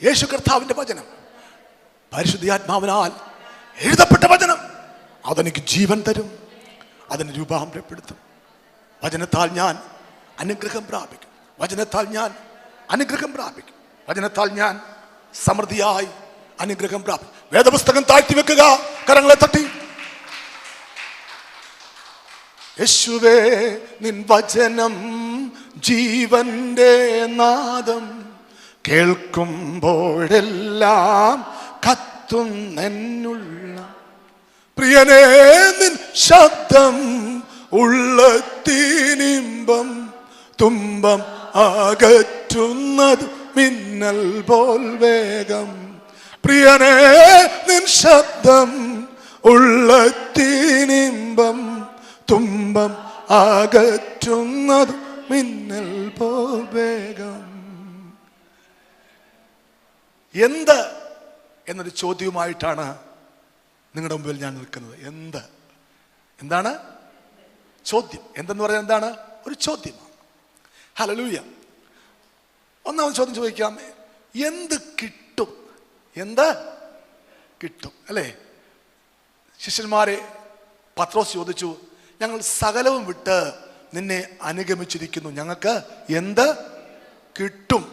യേശു കർത്താവിന്റെ വചനം, പരിശുദ്ധാത്മാവിനാൽ എഴുതപ്പെട്ട വചനം അതെനിക്ക് ജീവൻ തരും, അതിനെ രൂപാന്തരപ്പെടുത്തും. വചനത്താൽ ഞാൻ അനുഗ്രഹം പ്രാപിക്കും, വചനത്താൽ ഞാൻ അനുഗ്രഹം പ്രാപിക്കും, വചനത്താൽ ഞാൻ സമൃദ്ധിയായി അനുഗ്രഹം പ്രാപിക്കും. വേദപുസ്തകം താഴ്ത്തി വെക്കുക, കരങ്ങളെ തട്ടി. യേശുവേ നിൻ വചനം ജീവന്റെ നാദം, കേൾക്കുമ്പോഴെല്ലാം കത്തുന്നെന്നുള്ള പ്രിയനേ നിൻ ശബ്ദം ഉള്ളത്തിനിമ്പം, തുമ്പം അകറ്റുന്നത് മിന്നൽ പോൽ വേഗം. പ്രിയനേ നിൻ ശബ്ദം ഉള്ളത്തിനിമ്പം, തുമ്പം അകറ്റുന്നത് മിന്നൽ പോൽ വേഗം. എന്ത് എന്നൊരു ചോദ്യവുമായിട്ടാണ് നിങ്ങളുടെ മുമ്പിൽ ഞാൻ നിൽക്കുന്നത്. എന്താണ് ചോദ്യം? എന്തെന്ന് പറഞ്ഞാൽ എന്താണ്? ഒരു ചോദ്യമാണ്. ഹല്ലേലൂയ. ഒന്നാമത് ചോദ്യം ചോദിക്കാം, എന്ത് കിട്ടും? എന്ത് കിട്ടും അല്ലേ? ശിഷ്യന്മാരെ പത്രോസ് ചോദിച്ചു, ഞങ്ങൾ സകലവും വിട്ട് നിന്നെ അനുഗമിച്ചിരിക്കുന്നു, ഞങ്ങൾക്ക് എന്ത് കിട്ടും?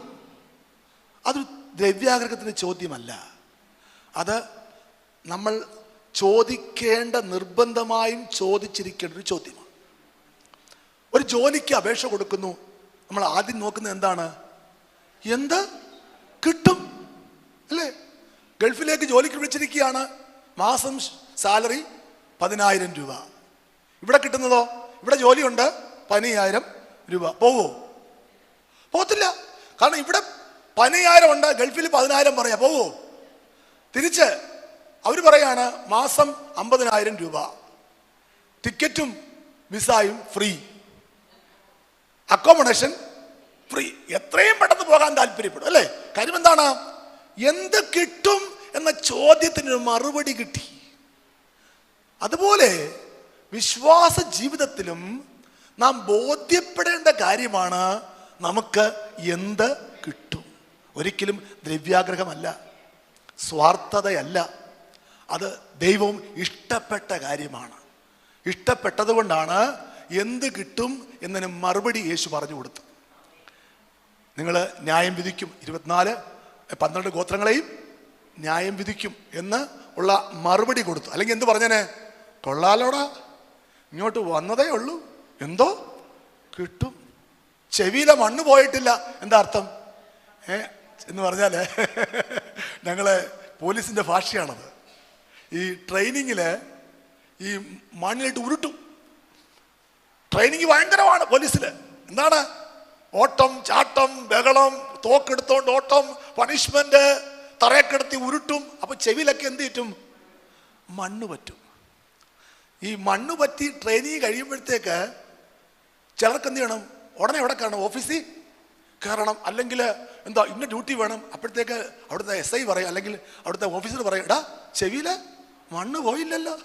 അതൊരു ദ്രവ്യാഗ്രഹത്തിന്റെ ചോദ്യമല്ല. അത് നമ്മൾ ചോദിക്കേണ്ട, നിർബന്ധമായും ചോദിച്ചിരിക്കേണ്ട ഒരു ചോദ്യമാണ്. ഒരു ജോലിക്ക് അപേക്ഷ കൊടുക്കുന്നു, നമ്മൾ ആദ്യം നോക്കുന്നത് എന്താണ്? എന്ത് കിട്ടും അല്ലേ? ഗൾഫിലേക്ക് ജോലിക്ക് വിളിച്ചിരിക്കുകയാണ്, മാസം സാലറി 10,000 രൂപ. ഇവിടെ കിട്ടുന്നതോ, ഇവിടെ ജോലിയുണ്ട് 15,000 രൂപ. പോവോ? പോകത്തില്ല. കാരണം ഇവിടെ 15,000 ഉണ്ട്, ഗൾഫിൽ 10,000 പറയാ. പോവോ? തിരിച്ച് അവർ പറയാണ് മാസം 50,000 രൂപ, ടിക്കറ്റും വിസയും ഫ്രീ, അക്കോമഡേഷൻ ഫ്രീ. എത്രയും പെട്ടെന്ന് പോകാൻ താല്പര്യപ്പെടും അല്ലേ? കാര്യം എന്താണ്? എന്ത് കിട്ടും എന്ന ചോദ്യത്തിന് മറുപടി കിട്ടി. അതുപോലെ വിശ്വാസ ജീവിതത്തിലും നാം ബോധ്യപ്പെടേണ്ട കാര്യമാണ് നമുക്ക് എന്ത് കിട്ടും. ഒരിക്കലും ദ്രവ്യാഗ്രഹമല്ല, സ്വാർത്ഥതയല്ല. അത് ദൈവവും ഇഷ്ടപ്പെട്ട കാര്യമാണ്. ഇഷ്ടപ്പെട്ടത് കൊണ്ടാണ് എന്ത് കിട്ടും എന്നതിന് മറുപടി യേശു പറഞ്ഞു കൊടുത്തു. നിങ്ങൾ ന്യായം വിധിക്കും, 12 ഗോത്രങ്ങളെയും ന്യായം വിധിക്കും എന്ന് ഉള്ള മറുപടി കൊടുത്തു. അല്ലെങ്കിൽ എന്ത് പറഞ്ഞേനെ? കൊള്ളാലോടാ, ഇങ്ങോട്ട് വന്നതേ ഉള്ളൂ, എന്തോ കിട്ടും. ചെവിയിലെ മണ്ണ് പോയിട്ടില്ല. എന്താ അർത്ഥം എന്ന് പറഞ്ഞാല് ഞങ്ങള് പോലീസിന്റെ ഭാഷയാണത്. ഈ ട്രെയിനിങ്ങില് ഈ മണ്ണിലിട്ട് ഉരുട്ടും. ട്രെയിനിങ് ഭയങ്കരമാണ് പോലീസില്. എന്താണ്? ഓട്ടം, ചാട്ടം, ബഹളം, തോക്കെടുത്തോണ്ട് ഓട്ടം, പണിഷ്മെന്റ്, തറയക്കെടുത്തി ഉരുട്ടും. അപ്പൊ ചെവിയിലൊക്കെ എന്ത് പറ്റും? മണ്ണ് പറ്റും. ഈ മണ്ണ് പറ്റി ട്രെയിനിങ് കഴിയുമ്പോഴത്തേക്ക് ചിലർക്ക് എന്ത് ചെയ്യണം? ഉടനെ എവിടെ കയറണം? ഓഫീസിൽ കയറണം. അല്ലെങ്കിൽ എന്താ ഇന്ന ഡ്യൂട്ടി വേണം. അപ്പോഴത്തേക്ക് അവിടുത്തെ SI പറയും, അല്ലെങ്കിൽ അവിടുത്തെ ഓഫീസർ പറയും, എടാ ചെവിയില് മണ്ണ് പോയില്ലല്ലോ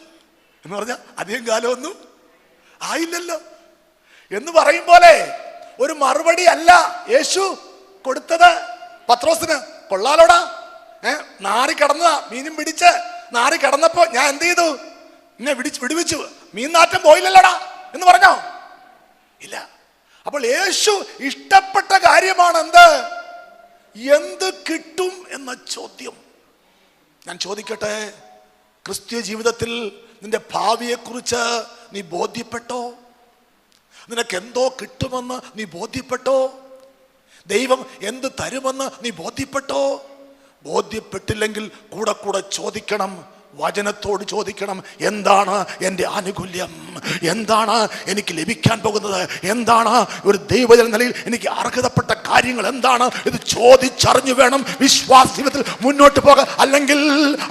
എന്ന് പറഞ്ഞാൽ അധികം കാലമൊന്നും ആയില്ലല്ലോ എന്ന് പറയും പോലെ ഒരു മറുപടി അല്ല യേശു കൊടുത്തത് പത്രോസിന്. കൊള്ളാലോടാ, നാറി കിടന്നതാ, മീനും പിടിച്ച് നാറി കിടന്നപ്പോ ഞാൻ എന്ത് ചെയ്തു? എന്നെ വിടുവിച്ചു, മീൻ നാറ്റം പോയില്ലല്ലോടാ എന്ന് പറഞ്ഞോ? ഇല്ല. അപ്പോൾ യേശു ഇഷ്ടപ്പെട്ട കാര്യമാണ് എന്ത് കിട്ടും എന്ന ചോദ്യം. ഞാൻ ചോദിക്കട്ടെ, ക്രിസ്തീയ ജീവിതത്തിൽ നിന്റെ ഭാവിയെക്കുറിച്ച് നീ ബോധ്യപ്പെട്ടോ? നിനക്ക് എന്തോ കിട്ടുമെന്ന് നീ ബോധ്യപ്പെട്ടോ? ദൈവം എന്ത് തരുമെന്ന് നീ ബോധ്യപ്പെട്ടോ? ബോധ്യപ്പെട്ടില്ലെങ്കിൽ കൂടെ കൂടെ ചോദിക്കണം, വചനത്തോട് ചോദിക്കണം. എന്താണ് എൻ്റെ ആനുകൂല്യം? എന്താണ് എനിക്ക് ലഭിക്കാൻ പോകുന്നത്? എന്താണ് ഒരു ദൈവജന നിലയിൽ എനിക്ക് അർഹതപ്പെട്ട കാര്യങ്ങൾ എന്താണ്? ഇത് ചോദിച്ചറിഞ്ഞു വേണം വിശ്വാസ ജീവിതത്തിൽ മുന്നോട്ട് പോകാൻ.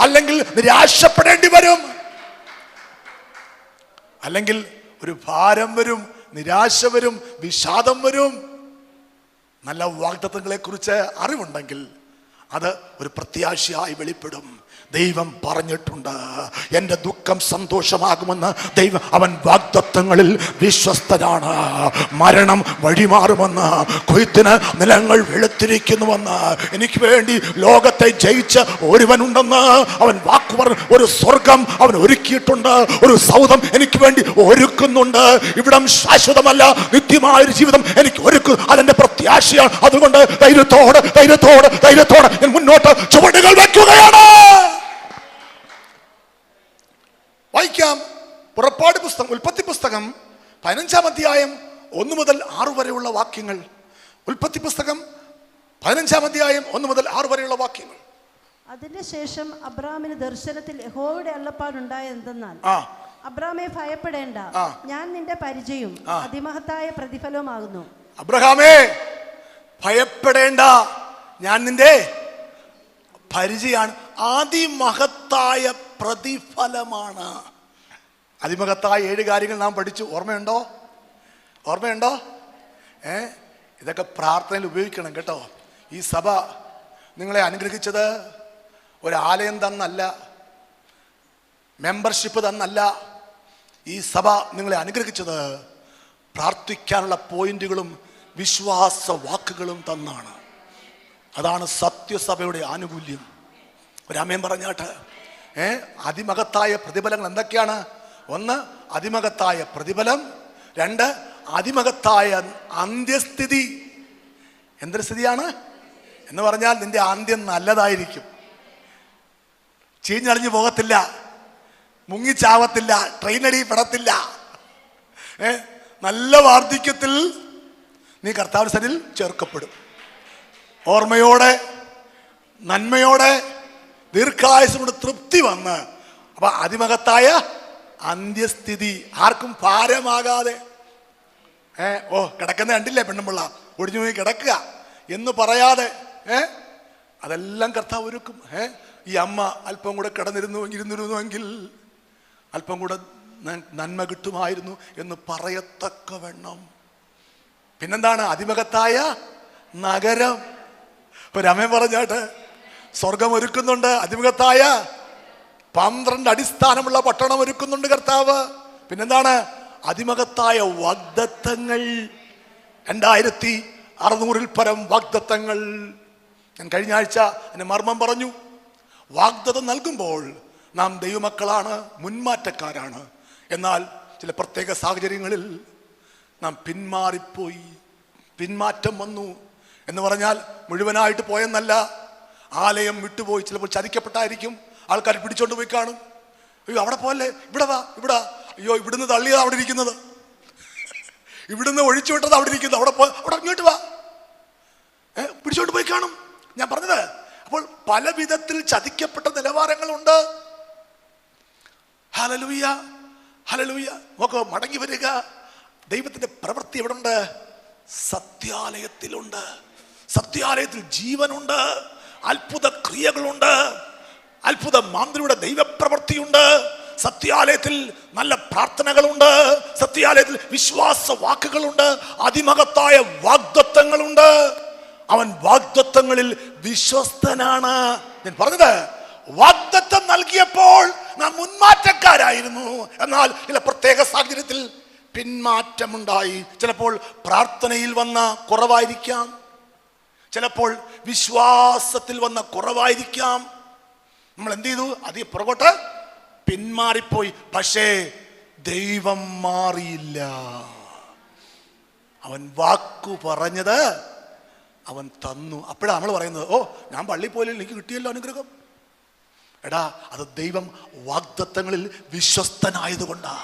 അല്ലെങ്കിൽ നിരാശപ്പെടേണ്ടി വരും. അല്ലെങ്കിൽ ഒരു ഭാരം വരും, നിരാശ വരും, വിഷാദം വരും. നല്ല വാഗ്ദത്തങ്ങളെ കുറിച്ച് അറിവുണ്ടെങ്കിൽ അത് ഒരു പ്രത്യാശയായി വെളിപ്പെടും. ദൈവം പറഞ്ഞിട്ടുണ്ട്, എൻ്റെ ദുഃഖം സന്തോഷമാകുമെന്ന്. ദൈവം അവൻ വാഗ്ദത്തങ്ങളിൽ വിശ്വസ്തനാണ്. മരണം വഴിമാറുമെന്ന്, കൊയ്ത്തിന് നിലങ്ങൾ വെളുത്തിരിക്കുന്നുവെന്ന്, എനിക്ക് വേണ്ടി ലോകത്തെ ജയിച്ച ഒരുവനുണ്ടെന്ന് അവൻ വാക്കു പറഞ്ഞു. ഒരു സ്വർഗം അവൻ ഒരുക്കിയിട്ടുണ്ട്, ഒരു സൗധം എനിക്ക് വേണ്ടി ഒരുക്കുന്നുണ്ട്. ഇവിടം ശാശ്വതമല്ല, നിത്യമായൊരു ജീവിതം എനിക്ക് ഒരുക്കും. അതെന്റെ പ്രത്യാശയാണ്. അതുകൊണ്ട് ധൈര്യത്തോടെ ധൈര്യത്തോടെ ധൈര്യത്തോടെ ഞാൻ മുന്നോട്ട് ചുവടുകൾ വയ്ക്കുകയാണ്. വായിക്കാം പുറപ്പാട് പുസ്തകം, ഉൽപ്പത്തി പുസ്തകം 15-ാം അധ്യായം 1 മുതൽ 6 വരെയുള്ള വാക്യങ്ങൾ. ഉൽപ്പത്തി പുസ്തകം 15-ാം അധ്യായം 1 മുതൽ 6 വരെയുള്ള വാക്യങ്ങൾ. അതിന്റെ ശേഷം അബ്രാമിന് ദർശനത്തിൽ യഹോവയുടെ അരുളപ്പാടുണ്ടായതെന്തെന്നാൽ, അബ്രാമേ ഭയപ്പെടേണ്ട, ഞാൻ നിന്റെ പരിചയവും അതിമഹത്തായ പ്രതിഫലവുമാകുന്നു. അബ്രഹാമേ ഭയപ്പെടേണ്ട, ഞാൻ നിന്റെ പരിചയമാണ്, അതിമഹത്തായ പ്രതിഫലമാണ്. അതിമഹത്തായ 7 കാര്യങ്ങൾ നാം പഠിച്ചു. ഓർമ്മയുണ്ടോ? ഇതൊക്കെ പ്രാർത്ഥനയിൽ ഉപയോഗിക്കണം കേട്ടോ. ഈ സഭ നിങ്ങളെ അനുഗ്രഹിച്ചത് ഒരാലയം തന്നല്ല, മെമ്പർഷിപ്പ് തന്നല്ല. ഈ സഭ നിങ്ങളെ അനുഗ്രഹിച്ചത് പ്രാർത്ഥിക്കാനുള്ള പോയിന്റുകളും വിശ്വാസ വാക്കുകളും തന്നാണ്. അതാണ് സത്യസഭയുടെ ആനുകൂല്യം. ഒരാമേൻ പറഞ്ഞാട്ട്. അതിമഹത്തായ പ്രതിഫലങ്ങൾ എന്തൊക്കെയാണ്? 1, അതിമഹത്തായ പ്രതിഫലം. 2, അതിമഹത്തായ അന്ത്യസ്ഥിതി. എന്തൊരു സ്ഥിതിയാണ് എന്ന് പറഞ്ഞാൽ നിന്റെ അന്ത്യം നല്ലതായിരിക്കും. ചീഞ്ഞളിഞ്ഞു പോകത്തില്ല, മുങ്ങിച്ചാവത്തില്ല, ട്രെയിനടി പെടത്തില്ല. നല്ല വാർദ്ധക്യത്തിൽ നീ കർത്താവിന്റെ സന്നിധിയിൽ ചേർക്കപ്പെടും. ഓർമ്മയോടെ, നന്മയോടെ, ദീർഘായുസ്സോടെ തൃപ്തി വന്ന്. അപ്പൊ അതിമഹത്തായ അന്ത്യസ്ഥിതി, ആർക്കും ഭാരമാകാതെ. കിടക്കുന്ന കണ്ടില്ലേ പെണ്ണുമ്പിള്ള, ഒടിഞ്ഞു പോയി കിടക്കുക എന്ന് പറയാതെ അതെല്ലാം കർത്താവ് ഒരുക്കും. ഈ അമ്മ അല്പം കൂടെ ഇരുന്നിരുന്നുവെങ്കിൽ അല്പം കൂടെ നന്മ കിട്ടുമായിരുന്നു എന്ന് പറയത്തക്കവണ്ണം. പിന്നെന്താണ്? അതിമഹത്തായ നഗരം. ഇപ്പൊ രമേ പറഞ്ഞാട്ട് സ്വർഗം ഒരുക്കുന്നുണ്ട്. അതിമഹത്തായ 12 അടിസ്ഥാനമുള്ള പട്ടണം ഒരുക്കുന്നുണ്ട് കർത്താവ്. പിന്നെന്താണ്? അതിമഹത്തായ വാഗ്ദത്തങ്ങൾ. 2600-ൽ പരം വാഗ്ദത്തങ്ങൾ. ഞാൻ കഴിഞ്ഞ ആഴ്ച എന്നെ മർമ്മം പറഞ്ഞു. വാഗ്ദത്തം നൽകുമ്പോൾ നാം ദൈവമക്കളാണ്, മുൻമാറ്റക്കാരാണ്. എന്നാൽ ചില പ്രത്യേക സാഹചര്യങ്ങളിൽ നാം പിന്മാറിപ്പോയി, പിന്മാറ്റം വന്നു. എന്ന് പറഞ്ഞാൽ മുഴുവനായിട്ട് പോയെന്നല്ല, ആലയം വിട്ടുപോയി. ചിലപ്പോൾ ചതിക്കപ്പെട്ടായിരിക്കും, ആൾക്കാർ പിടിച്ചോണ്ട് പോയി കാണും. അയ്യോ അവിടെ പോലെ, ഇവിടെ വാ, ഇവിടെ, അയ്യോ ഇവിടുന്ന് തള്ളിയത് അവിടെ ഇരിക്കുന്നത്, ഇവിടുന്ന് ഒഴിച്ചു വിട്ടത് അവിടെ ഇരിക്കുന്നത്, അവിടെ ഇങ്ങോട്ട് വാ, പിടിച്ചോണ്ട് പോയി കാണും. ഞാൻ പറഞ്ഞത്, അപ്പോൾ പല വിധത്തിൽ ചതിക്കപ്പെട്ട നിലവാരങ്ങളുണ്ട്. Hallelujah, hallelujah. നോക്കൂ, മടങ്ങി വരിക. ദൈവത്തിന്റെ പ്രവൃത്തി എവിടെ ഉണ്ട്? സത്യാലയത്തിലുണ്ട്. സത്യാലയത്തിൽ ജീവനുണ്ട്, അത്ഭുത ക്രിയകളുണ്ട്, അത്ഭുത മാന്ത്രിയുടെ ദൈവപ്രവൃത്തിയുണ്ട്. സത്യാലയത്തിൽ നല്ല പ്രാർത്ഥനകളുണ്ട്, സത്യാലയത്തിൽ വിശ്വാസ വാക്കുകളുണ്ട്, അതിമഹത്തായ വാഗ്ദത്തങ്ങളുണ്ട്. അവൻ വാഗ്ദത്തങ്ങളിൽ വിശ്വസ്തനാണ്. ഞാൻ പറഞ്ഞത്, വാഗ്ദത്തം നൽകിയപ്പോൾ നാം മുൻമാറ്റക്കാരായിരുന്നു. എന്നാൽ ചില പ്രത്യേക സാഹചര്യത്തിൽ പിന്മാറ്റമുണ്ടായി. ചിലപ്പോൾ പ്രാർത്ഥനയിൽ വന്ന കുറവായിരിക്കാം, ചിലപ്പോൾ വിശ്വാസത്തിൽ വന്ന കുറവായിരിക്കാം. നമ്മൾ എന്ത് ചെയ്തു? അതി പുറകോട്ട് പിന്മാറിപ്പോയി. പക്ഷേ ദൈവം മാറിയില്ല. അവൻ വാക്കു പറഞ്ഞത് അവൻ തന്നു. അപ്പോഴാണ് നമ്മൾ പറയുന്നത്, ഞാൻ പള്ളിയിൽ പോയില്ല, എനിക്ക് കിട്ടിയല്ലോ അനുഗ്രഹം. എടാ, അത് ദൈവം വാഗ്ദത്തങ്ങളിൽ വിശ്വസ്തനായതുകൊണ്ടാ.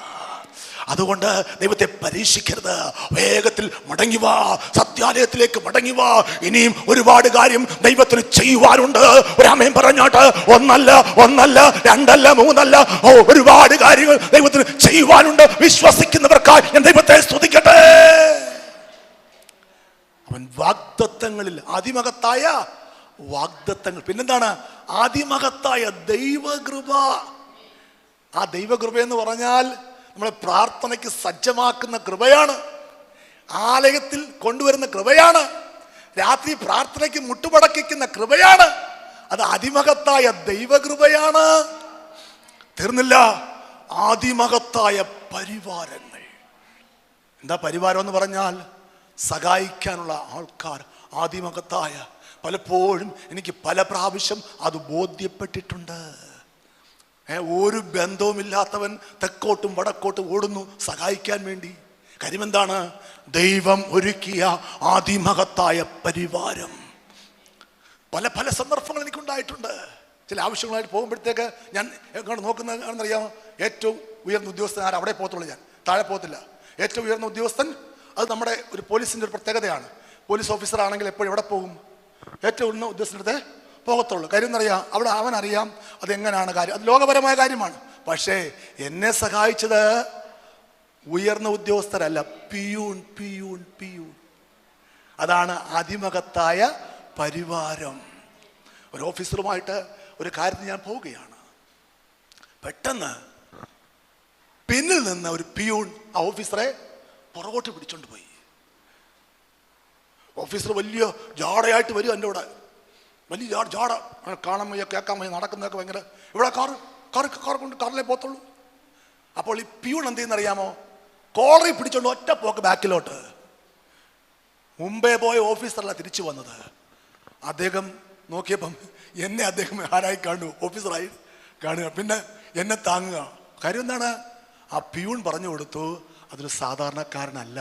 അതുകൊണ്ട് ദൈവത്തെ പരീക്ഷിക്കരുത്. വേഗത്തിൽ മടങ്ങി വാ, സത്യാലയത്തിലേക്ക് മടങ്ങി വാ. ഇനിയും ഒരുപാട് കാര്യം ദൈവത്തിന് ചെയ്യുവാനുണ്ട്. ഒരാമേൻ പറഞ്ഞാട്ട്, ഒന്നല്ല, രണ്ടല്ല, മൂന്നല്ല, ഒരുപാട് കാര്യങ്ങൾ ദൈവത്തിന് ചെയ്യുവാനുണ്ട്. വിശ്വസിക്കുന്നവർക്കായി ഞാൻ ദൈവത്തെ സ്തുതിക്കട്ടെ. അവൻ വാഗ്ദത്തങ്ങളിൽ, അതിമഹത്തായ വാഗ്ദത്തങ്ങൾ. പിന്നെന്താണ്? അതിമഹത്തായ ദൈവകൃപ. ആ ദൈവകൃപ എന്ന് പറഞ്ഞാൽ നമ്മളെ പ്രാർത്ഥനയ്ക്ക് സജ്ജമാക്കുന്ന കൃപയാണ്, ആലയത്തിൽ കൊണ്ടുവരുന്ന കൃപയാണ്, രാത്രി പ്രാർത്ഥനയ്ക്ക് മുട്ടുമടക്കിക്കുന്ന കൃപയാണ്. അത് അതിമഹത്തായ ദൈവകൃപയാണ്. തീർന്നില്ല, അതിമഹത്തായ പരിവാരങ്ങൾ. എന്താ പരിവാരം എന്ന് പറഞ്ഞാൽ? സഹായിക്കാനുള്ള ആൾക്കാർ. അതിമഹത്തായ, പലപ്പോഴും എനിക്ക് പല പ്രാവശ്യം അത് ബോധ്യപ്പെട്ടിട്ടുണ്ട്. ഒരു ബന്ധവുമില്ലാത്തവൻ തെക്കോട്ടും വടക്കോട്ടും ഓടുന്നു സഹായിക്കാൻ വേണ്ടി. കാര്യം എന്താണ്? ദൈവം ഒരുക്കിയ അതിമഹത്തായ പരിവാരം. പല പല സന്ദർഭങ്ങൾ എനിക്കുണ്ടായിട്ടുണ്ട്. ചില ആവശ്യങ്ങളായിട്ട് പോകുമ്പോഴത്തേക്ക് ഞാൻ എങ്ങോട്ട് നോക്കുന്നതെന്നറിയാമോ? ഏറ്റവും ഉയർന്ന ഉദ്യോഗസ്ഥൻ ആരും അവിടെ പോകത്തുള്ളൂ, ഞാൻ താഴെ പോകത്തില്ല. ഏറ്റവും ഉയർന്ന ഉദ്യോഗസ്ഥൻ അത് നമ്മുടെ ഒരു പോലീസിൻ്റെ ഒരു പ്രത്യേകതയാണ്. പോലീസ് ഓഫീസർ ആണെങ്കിൽ എപ്പോഴും എവിടെ പോകും? ഏറ്റവും ഉയർന്ന ഉദ്യോഗസ്ഥൻ്റെ അടുത്ത് പോകത്തുള്ളൂ. കാര്യം എന്നറിയാം, അവിടെ അവനറിയാം അതെങ്ങനെയാണ് കാര്യം. അത് ലോകപരമായ കാര്യമാണ്. പക്ഷേ എന്നെ സഹായിച്ചത് ഉയർന്ന ഉദ്യോഗസ്ഥരല്ല, പിയൂൺ പിയൂൺ പിയൂൺ. അതാണ് അതിമഹത്തായ പരിവാരം. ഒരു ഓഫീസറുമായിട്ട് ഒരു കാര്യത്തിന് ഞാൻ പോവുകയാണ്. പെട്ടെന്ന് പിന്നിൽ നിന്ന് ഒരു പിയൂൺ ആ ഓഫീസറെ പുറകോട്ട് പിടിച്ചോണ്ട് പോയി. ഓഫീസർ വലിയ ജാടയായിട്ട് വരും എൻ്റെ കൂടെ. വലിയ ജാട കാണാൻ വയ്യ, കേൾക്കാൻ വയ്യ, നടക്കുന്നതൊക്കെ ഭയങ്കര. ഇവിടെ കാറിലേ പോകത്തുള്ളൂ. അപ്പോൾ ഈ പിയൂൺ എന്ത് ചെയ്യുന്നറിയാമോ? കോളറി പിടിച്ചോണ്ട് ഒറ്റ പോക്ക് ബാക്കിലോട്ട്. മുമ്പേ പോയ ഓഫീസറല്ല തിരിച്ചു വന്നത്. അദ്ദേഹം നോക്കിയപ്പം എന്നെ അദ്ദേഹം ആരായി കാണുന്നു? ഓഫീസറായി കാണുക. പിന്നെ എന്നെ താങ്ങുക. കാര്യം എന്താണ്? ആ പിയൂൺ പറഞ്ഞു കൊടുത്തു, അതൊരു സാധാരണക്കാരനല്ല,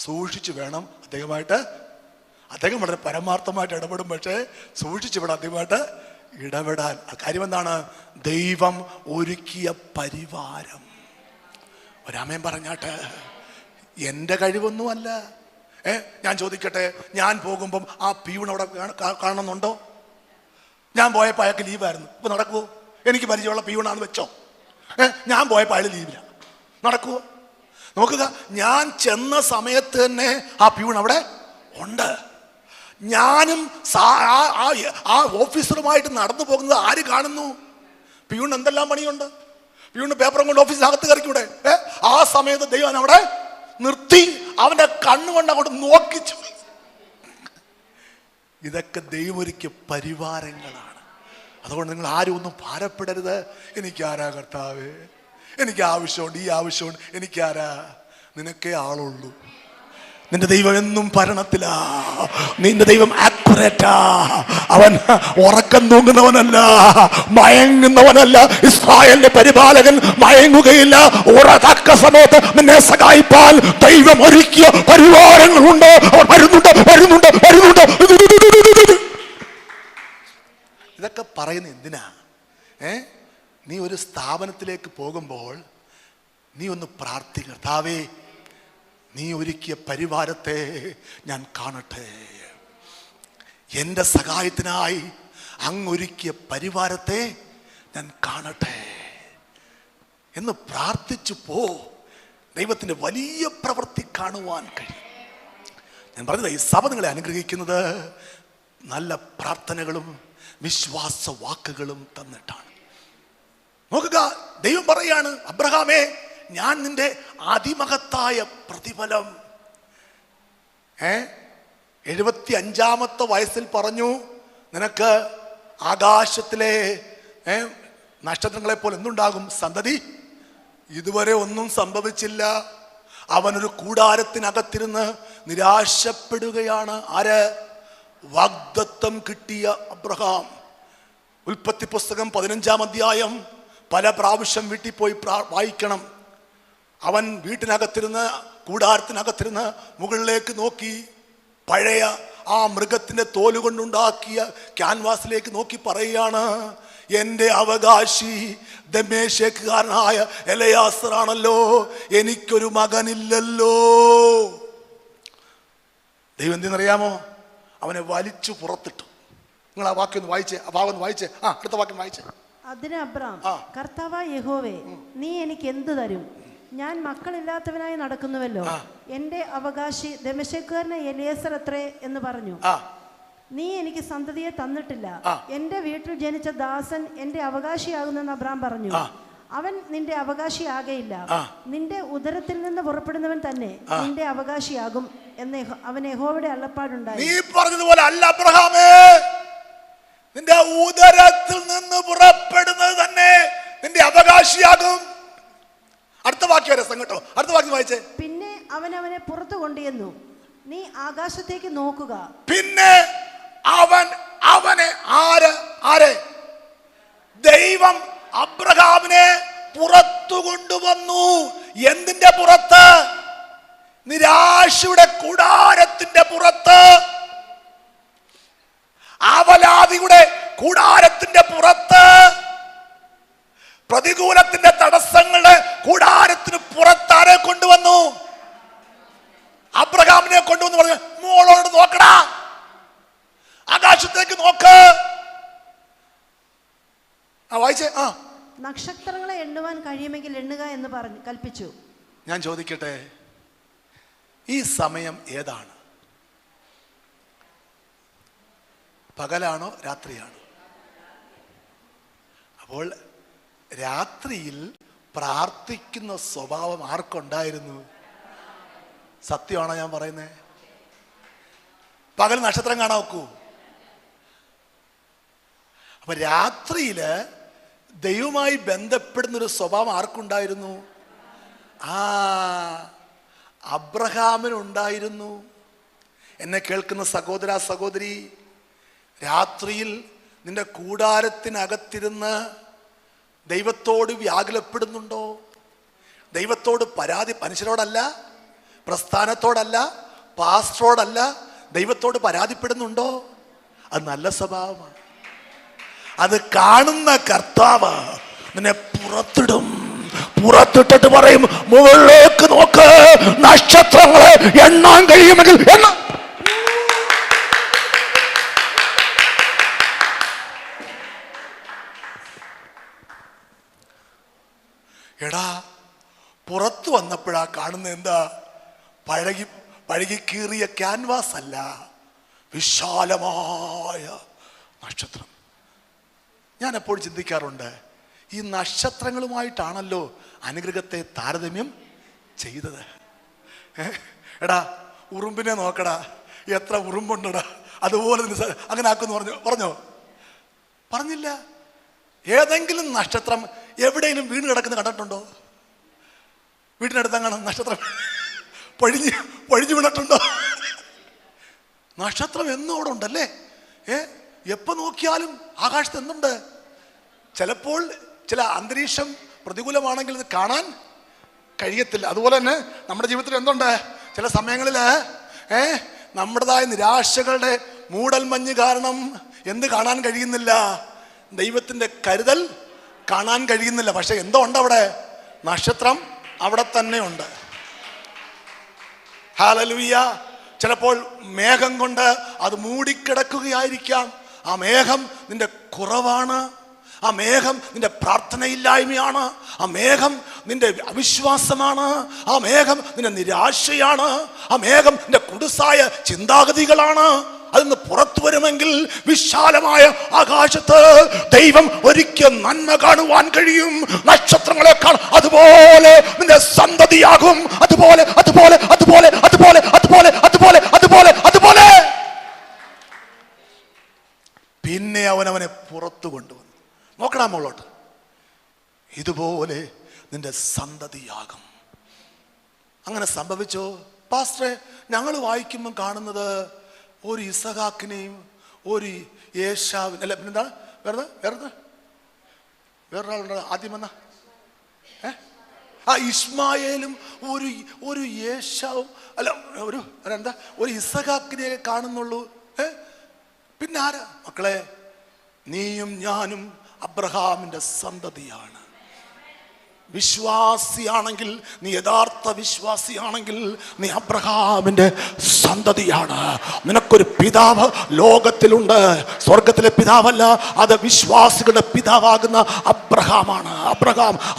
സൂക്ഷിച്ചു വേണം അദ്ദേഹമായിട്ട്. അദ്ദേഹം വളരെ പരമാർത്ഥമായിട്ട് ഇടപെടും, പക്ഷേ സൂക്ഷിച്ചു വേണം അദ്ദേഹമായിട്ട് ഇടപെടാൻ. കാര്യം എന്താണ്? ദൈവം ഒരുക്കിയ പരിവാരം. ഒരാമേൻ പറഞ്ഞാട്ട്. എൻ്റെ കഴിവൊന്നുമല്ല. ഞാൻ ചോദിക്കട്ടെ, ഞാൻ പോകുമ്പം ആ പിയൂൺ അവിടെ കാണണമെന്നുണ്ടോ? ഞാൻ പോയപ്പോൾ അയാൾക്ക് ലീവായിരുന്നു. ഇപ്പം നടക്കുമോ? എനിക്ക് പരിചയമുള്ള പിയൂണാന്ന് വെച്ചോ. ഞാൻ പോയപ്പോൾ അയാൾ ലീവില്ല. നടക്കുമോ? നോക്കുക, ഞാൻ ചെന്ന സമയത്ത് തന്നെ ആ പിയൂൺ അവിടെ ഉണ്ട്. ഞാനും ആ ഓഫീസറുമായിട്ട് നടന്നു പോകുന്നത് ആര് കാണുന്നു? പിയൂൺ എന്തെല്ലാം പണിയുണ്ട്. പിയൂണ് പേപ്പറും കൊണ്ട് ഓഫീസിനകത്ത് കയറിക്കൂടെ? ആ സമയത്ത് ദൈവം അവിടെ നിർത്തി അവന്റെ കണ്ണുകൊണ്ട് അങ്ങോട്ട് നോക്കിച്ചു. ഇതൊക്കെ ദൈവമൊരുക്കിയ പരിവാരങ്ങളാണ്. അതുകൊണ്ട് നിങ്ങൾ ആരും ഒന്നും ഭാരപ്പെടരുത്. എനിക്കാരാ കർത്താവേ, എനിക്ക് ആവശ്യമുണ്ട്, ഈ ആവശ്യമുണ്ട്, എനിക്കാരാ? നിനക്കേ ആളുള്ളൂ. നിന്റെ ദൈവം എന്നും ഭരണത്തിലാ. നിന്റെ ദൈവം ആക്യുറേറ്റാ. അവൻ ഉറക്കം തൂങ്ങുന്നവനല്ല, മയങ്ങുന്നവനല്ല. ഇസ്രായേലിന്റെ പരിപാലകൻ മയങ്ങുകയില്ല. ഉറതക്ക സമയത്ത് നിന്നെ സഹായിപ്പാൻ ദൈവം ഒരുക്കിയ പരിവാരങ്ങളുണ്ട്. അവർ വരുന്നുണ്ട് വരുന്നുണ്ട് വരുന്നുണ്ട്. ഇതൊക്കെ പറയുന്നത് എന്തിനാ? നീ ഒരു സ്ഥാപനത്തിലേക്ക് പോകുമ്പോൾ നീ ഒന്ന് പ്രാർത്ഥിക്കുക, കർത്താവേ, നീ ഒരുക്കിയ പരിവാരത്തെ ഞാൻ കാണട്ടെ. എൻ്റെ സഹായത്തിനായി അങ്ങൊരുക്കിയ പരിവാരത്തെ ഞാൻ കാണട്ടെ എന്ന് പ്രാർത്ഥിച്ചു പോ. ദൈവത്തിൻ്റെ വലിയ പ്രവൃത്തി കാണുവാൻ കഴിയും. ഞാൻ പറഞ്ഞത്, ഈ സഭ നിങ്ങളെ അനുഗ്രഹിക്കുന്നത് നല്ല പ്രാർത്ഥനകളും വിശ്വാസ വാക്കുകളും തന്നിട്ടാണ്. നോക്കുക, ദൈവം പറയാണ്, അബ്രഹാമേ, ഞാൻ നിന്റെ അതിമഹത്തായ പ്രതിഫലം. 75-ാമത്തെ വയസ്സിൽ പറഞ്ഞു, നിനക്ക് ആകാശത്തിലെ നക്ഷത്രങ്ങളെ പോലെ എന്തുണ്ടാകും? സന്തതി. ഇതുവരെ ഒന്നും സംഭവിച്ചില്ല. അവനൊരു കൂടാരത്തിനകത്തിരുന്ന് നിരാശപ്പെടുകയാണ്. ആര്? വാഗ്ദത്തം കിട്ടിയ അബ്രഹാം. ഉൽപ്പത്തി പുസ്തകം 15-ാം അധ്യായം പല പ്രാവശ്യം വീട്ടിൽ പോയി വായിക്കണം. അവൻ വീട്ടിനകത്തിരുന്ന്, കൂടാരത്തിനകത്തിരുന്ന് മുകളിലേക്ക് നോക്കി, പഴയ ആ മൃഗത്തിൻ്റെ തോല് കൊണ്ടുണ്ടാക്കിയ ക്യാൻവാസിലേക്ക് നോക്കി പറയുകയാണ്, എൻ്റെ അവകാശി ദമേശേക്കുകാരനായ എലയാസറാണല്ലോ, എനിക്കൊരു മകനില്ലല്ലോ. ദൈവം എന്തെന്നറിയാമോ? അവനെ വലിച്ചു പുറത്തിട്ടു. നിങ്ങൾ ആ വാക്യം ഒന്ന് വായിച്ചേ, ആ ഭാഗം ഒന്ന് വായിച്ചേ. അടുത്ത വാക്യം വായിച്ചേ. അതിന് അബ്രാം, കർത്താവായ യഹോവേ, നീ എനിക്ക് എന്തു തരും? ഞാൻ മക്കളില്ലാത്തവനായി നടക്കുന്നുവല്ലോ. എന്റെ അവകാശി ദമേശേക്കുകാരനായ എലിയേസർ അത്രേ എന്ന് പറഞ്ഞു. നീ എനിക്ക് സന്തതിയെ തന്നിട്ടില്ല. എന്റെ വീട്ടിൽ ജനിച്ച ദാസൻ എന്റെ അവകാശിയാകുന്നെന്ന് അബ്രാം പറഞ്ഞു. അവൻ നിന്റെ അവകാശിയാകയില്ല, നിന്റെ ഉദരത്തിൽ നിന്ന് പുറപ്പെടുന്നവൻ തന്നെ നിന്റെ അവകാശിയാകും എന്ന് അവൻ യഹോവയുടെ അരുളപ്പാടുണ്ടായി. നീ പറഞ്ഞതുപോലെ അല്ല അബ്രഹാമേ. ഉദരത്തിൽ നിന്ന് പുറപ്പെടുന്നത് തന്നെ നിന്റെ അവകാശിയാകും. അടുത്ത വാക്യം രസം കേട്ടോ, അടുത്ത വാക്യം വായിച്ചേ. പിന്നെ അവനെ പുറത്തു കൊണ്ടുവന്നു, നീ ആകാശത്തേക്ക് നോക്കുക. പിന്നെ അവനെ ആരെ ദൈവം അബ്രഹാമിനെ പുറത്തു കൊണ്ടുവന്നു. എന്തിന്റെ പുറത്ത്? നിരാശയുടെ കൂടാരത്തിന്റെ പുറത്ത്, ആവലാതിയുടെ കൂടാരത്തിന്റെ പുറത്ത്, പ്രതികൂലത്തിന്റെ തടസ്സങ്ങളുടെ കൂടാരത്തിന് പുറത്താരെ കൊണ്ടുവന്നു? അബ്രഹാമിനെ കൊണ്ടുവന്ന് പറഞ്ഞു, മോളോട് നോക്കടാ, ആകാശത്തേക്ക് നോക്ക്. വായിച്ചേ. നക്ഷത്രങ്ങളെ എണ്ണുവാൻ കഴിയുമെങ്കിൽ എണ്ണുക എന്ന് പറഞ്ഞു കൽപ്പിച്ചു. ഞാൻ ചോദിക്കട്ടെ, ഈ സമയം ഏതാണ്? പകലാണോ രാത്രിയാണോ? അപ്പോൾ രാത്രിയിൽ പ്രാർത്ഥിക്കുന്ന സ്വഭാവം ആർക്കുണ്ടായിരുന്നു? സത്യമാണോ ഞാൻ പറയുന്നത്? പകൽ നക്ഷത്രം കാണാൻ നോക്കൂ. അപ്പൊ രാത്രിയില് ദൈവവുമായി ബന്ധപ്പെടുന്നൊരു സ്വഭാവം ആർക്കുണ്ടായിരുന്നു? അബ്രഹാമിനുണ്ടായിരുന്നു. എന്നെ കേൾക്കുന്ന സഹോദര സഹോദരി, രാത്രിയിൽ നിന്റെ കൂടാരത്തിനകത്തിരുന്ന് ദൈവത്തോട് വ്യാകുലപ്പെടുന്നുണ്ടോ? ദൈവത്തോട് പരാതി, മനുഷ്യരോടല്ല, പ്രസ്ഥാനത്തോടല്ല, പാസ്റ്ററോടല്ല, ദൈവത്തോട് പരാതിപ്പെടുന്നുണ്ടോ? അത് നല്ല സ്വഭാവമാണ്. അത് കാണുന്ന കർത്താവ് നിന്നെ പുറത്തിടും. പുറത്തിട്ടിട്ട് പറയും, മുകളിലേക്ക് നോക്ക്, നക്ഷത്രങ്ങളെ എണ്ണാൻ കഴിയുമെങ്കിൽ എണ്ണ. എടാ, പുറത്തു വന്നപ്പോഴാ കാണുന്ന എന്താ? പഴകിക്കീറിയ ക്യാൻവാസ് അല്ല, വിശാലമായ നക്ഷത്രം. ഞാൻ എപ്പോഴും ചിന്തിക്കാറുണ്ട്, ഈ നക്ഷത്രങ്ങളുമായിട്ടാണല്ലോ അനുഗ്രഹത്തെ താരതമ്യം ചെയ്തത്. എടാ, ഉറുമ്പിനെ നോക്കടാ, എത്ര ഉറുമ്പുണ്ടടാ, അതുപോലെ അങ്ങനെ ആക്കുമെന്ന് പറഞ്ഞില്ല. ഏതെങ്കിലും നക്ഷത്രം എവിടെയെങ്കിലും വീണ് കിടക്കുന്ന കണ്ടിട്ടുണ്ടോ? വീട്ടിനടുത്തങ്ങനെ നക്ഷത്രം പൊഴിഞ്ഞു വീണിട്ടുണ്ടോ? നക്ഷത്രം എന്നും അവിടെ ഉണ്ടല്ലേ. എപ്പോൾ നോക്കിയാലും ആകാശത്ത് എന്തുണ്ട്? ചിലപ്പോൾ ചില അന്തരീക്ഷം പ്രതികൂലമാണെങ്കിൽ ഇത് കാണാൻ കഴിയത്തില്ല. അതുപോലെ തന്നെ നമ്മുടെ ജീവിതത്തിൽ എന്തുണ്ട്? ചില സമയങ്ങളിൽ നമ്മുടേതായ നിരാശകളുടെ മൂടൽമഞ്ഞ് കാരണം എന്ത് കാണാൻ കഴിയുന്നില്ല? ദൈവത്തിൻ്റെ കരുതൽ കാണാൻ കഴിയുന്നില്ല. പക്ഷെ എന്തോ ഉണ്ട് അവിടെ? നക്ഷത്രം അവിടെ തന്നെ ഉണ്ട്. ഹല്ലേലൂയ. ചിലപ്പോൾ മേഘം കൊണ്ട് അത് മൂടിക്കിടക്കുകയായിരിക്കാം. ആ മേഘം നിന്റെ കുറവാണ്, ആ മേഘം നിന്റെ പ്രാർത്ഥനയില്ലായ്മയാണ്, ആ മേഘം നിന്റെ അവിശ്വാസമാണ്, ആ മേഘം നിന്റെ നിരാശയാണ്, ആ മേഘം നിന്റെ കുടുസായ ചിന്താഗതികളാണ്. അതിന്ന് പുറത്തു വരുമെങ്കിൽ വിശാലമായ ആകാശത്ത് ദൈവം ഒരിക്കൽ നന്മ കാണുവാൻ കഴിയും. നക്ഷത്രങ്ങളെക്കാൾ അതുപോലെ നിന്റെ സന്തതിയാകും. അതുപോലെ അതുപോലെ അതുപോലെ അതുപോലെ അതുപോലെ അതുപോലെ അതുപോലെ അതുപോലെ. പിന്നെ അവനെ പുറത്തു കൊണ്ടുവന്നു. നോക്കണം മോളോട്ട്, ഇതുപോലെ നിന്റെ സന്തതിയാകും. അങ്ങനെ സംഭവിച്ചോ? പാസ്റ്ററെ, ഞങ്ങൾ വായിക്കുമ്പോൾ കാണുന്നത് ഒരു ഇസഹാക്കിനെയും ഒരു യേശാവിനെ, അല്ല പിന്നെന്താണ് വേറൊരാളുണ്ട് ആദ്യം വന്ന ഇസ്മായേലും ഒരു യേശാവും, അല്ല ഒരു ഇസഹാക്കിനെ കാണുന്നുള്ളൂ. പിന്നെ ആരാ? മക്കളെ, നീയും ഞാനും അബ്രഹാമിന്റെ സന്തതിയാണ്. വിശ്വാസിയാണെങ്കിൽ, നീ യഥാർത്ഥ വിശ്വാസിയാണെങ്കിൽ നീ അബ്രഹാമിന്റെ സന്തതിയാണ്. നിനക്കൊരു പിതാവ് ലോകത്തിലുണ്ട്, സ്വർഗത്തിലെ പിതാവല്ല, അത് വിശ്വാസികളുടെ പിതാവാകുന്ന അബ്രഹാമാണ്.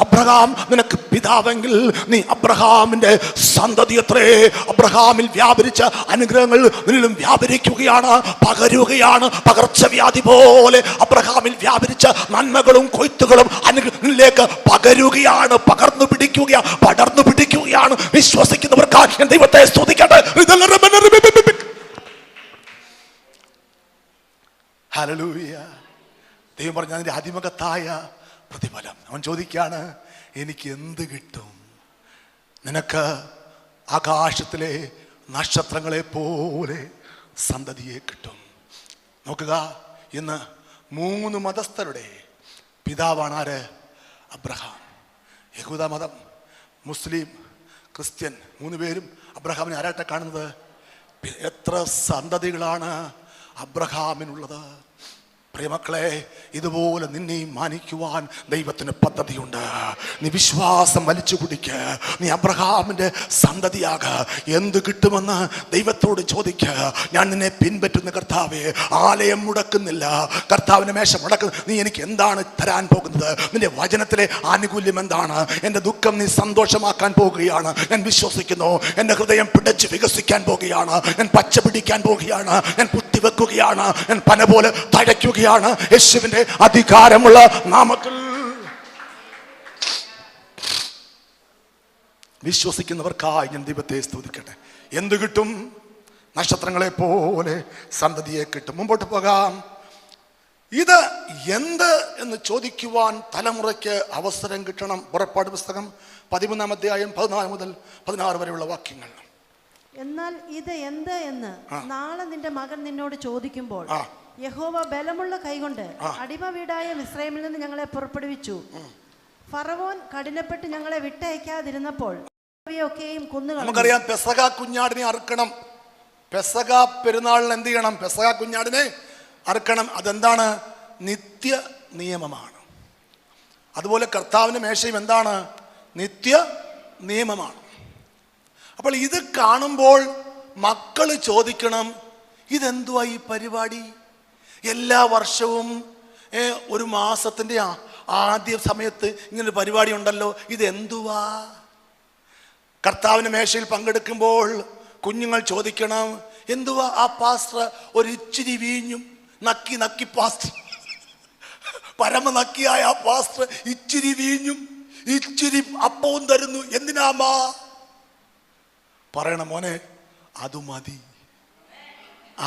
അബ്രഹാം നിനക്ക് പിതാവെങ്കിൽ നീ അബ്രഹാമിന്റെ സന്തതി അത്രേ. അബ്രഹാമിൽ വ്യാപരിച്ച അനുഗ്രഹങ്ങൾ നിന്നിലും വ്യാപരിക്കുകയാണ്, പകരുകയാണ്. പകർച്ചവ്യാധി പോലെ അബ്രഹാമിൽ വ്യാപരിച്ച നന്മകളും കൊയ്ത്തുകളും അനുഗ്രഹങ്ങളിലേക്ക് പകരുകയാണ്, പകർന്നു പിടിക്കുകയാണ്, പടർന്നു പിടിക്കുകയാണ്. വിശ്വസിക്കുന്നവർക്കായി ഞാൻ ദൈവത്തെ സ്തുതിക്കട്ടെ. ഹല്ലേലൂയ. ദൈവം പറഞ്ഞ അതിൻ്റെ അതിമുഖത്തായ പ്രതിഫലം. അവൻ ചോദിക്കുകയാണ്, എനിക്ക് എന്ത് കിട്ടും? നിനക്ക് ആകാശത്തിലെ നക്ഷത്രങ്ങളെ പോലെ സന്തതിയെ കിട്ടും. നോക്കുക, ഇന്ന് 3 മതസ്ഥരുടെ പിതാവാണ് ആര്? അബ്രഹാം. യഹൂദ മതം, മുസ്ലിം, ക്രിസ്ത്യൻ 3 പേരും അബ്രഹാമിനെ ആരായിട്ട് കാണുന്നത്? എത്ര സന്തതികളാണ് അബ്രഹാമിനുള്ളത്? പ്രിയമക്കളെ, ഇതുപോലെ നിന്നെയും മാനിക്കുവാൻ ദൈവത്തിന് പദ്ധതിയുണ്ട്. നീ വിശ്വാസം വലിച്ചു കുടിക്ക്. നീ അബ്രഹാമിൻ്റെ സന്തതിയാക. എന്ത് കിട്ടുമെന്ന് ദൈവത്തോട് ചോദിക്കുക. ഞാൻ നിന്നെ പിൻപറ്റുന്ന കർത്താവേ, ആലയം മുടക്കുന്നില്ല, കർത്താവിൻ്റെ മേശ മുടക്കുന്നു. നീ എനിക്ക് എന്താണ് തരാൻ പോകുന്നത്? നിന്റെ വചനത്തിലെ ആനുകൂല്യം എന്താണ്? എൻ്റെ ദുഃഖം നീ സന്തോഷമാക്കാൻ പോകുകയാണ്. ഞാൻ വിശ്വസിക്കുന്നു. എൻ്റെ ഹൃദയം പിടച്ച് വികസിക്കാൻ പോകുകയാണ്. ഞാൻ പച്ച പിടിക്കാൻ പോകുകയാണ്. ഞാൻ പുട്ടിവെക്കുകയാണ്. ഞാൻ പന പോലെ തഴയ്ക്കുക. യേശുവിന്റെ അധികാരമുള്ള നാമത്തിൽ വിശ്വസിക്കുന്നവർക്കായി ഞാൻ ദൈവത്തെ സ്തുതിക്കട്ടെ. എന്ത് കിട്ടും? നക്ഷത്രങ്ങളെ പോലെ സന്തതിയെ കിട്ടും. മുമ്പോട്ട് പോകാം. ഇത് എന്ത് എന്ന് ചോദിക്കുവാൻ തലമുറയ്ക്ക് അവസരം കിട്ടണം. പുറപ്പാട് പുസ്തകം 13-ാം അധ്യായം 14 മുതൽ 16 വരെയുള്ള വാക്യങ്ങൾ. എന്നാൽ ഇത് എന്ത് എന്ന് നാളെ നിന്റെ മകൻ നിന്നോട് ചോദിക്കുമ്പോൾ, യഹോവ ബലമുള്ള കൈകൊണ്ട് അടിമ വീടായ മിസ്രയീമിൽ നിന്ന് ഞങ്ങളെ പുറപ്പെടുവിച്ചു. ഫറവോൻ കഠിനപ്പെട്ട് ഞങ്ങളെ വിട്ടയക്കാതിരുന്നപ്പോൾ ഒക്കെയും കുന്നുകൾ. നമുക്കറിയാം, പെസഹ കുഞ്ഞാടിനെ അറുക്കണം. പെസഹ പെരുന്നാളിന് എന്ത് ചെയ്യണം? പെസഹ കുഞ്ഞാടിനെ അറുക്കണം. അതെന്താണ്? നിത്യ നിയമമാണ്. അതുപോലെ കർത്താവിന്റെ മേശയും എന്താണ്? നിത്യ നിയമമാണ്. അപ്പോൾ ഇത് കാണുമ്പോൾ മക്കള് ചോദിക്കണം, ഇതെന്തുവാ ഈ പരിപാടി? എല്ലാ വർഷവും ഒരു മാസത്തിൻ്റെ ആദ്യ സമയത്ത് ഇങ്ങനൊരു പരിപാടി ഉണ്ടല്ലോ, ഇതെന്തുവാ? കർത്താവിൻ്റെ മേശയിൽ പങ്കെടുക്കുമ്പോൾ കുഞ്ഞുങ്ങൾ ചോദിക്കണം, എന്തുവാ ആ പാസ്റ്റർ ഒരു ഇച്ചിരി വീഞ്ഞും നക്കി നക്കി പാസ്റ്റർ, പരമ നക്കിയായ ആ പാസ്റ്റർ ഇച്ചിരി വീഞ്ഞും ഇച്ചിരി അപ്പവും തരുന്നു, എന്തിനാമാ? പറയണം, മോനെ അത് മതി,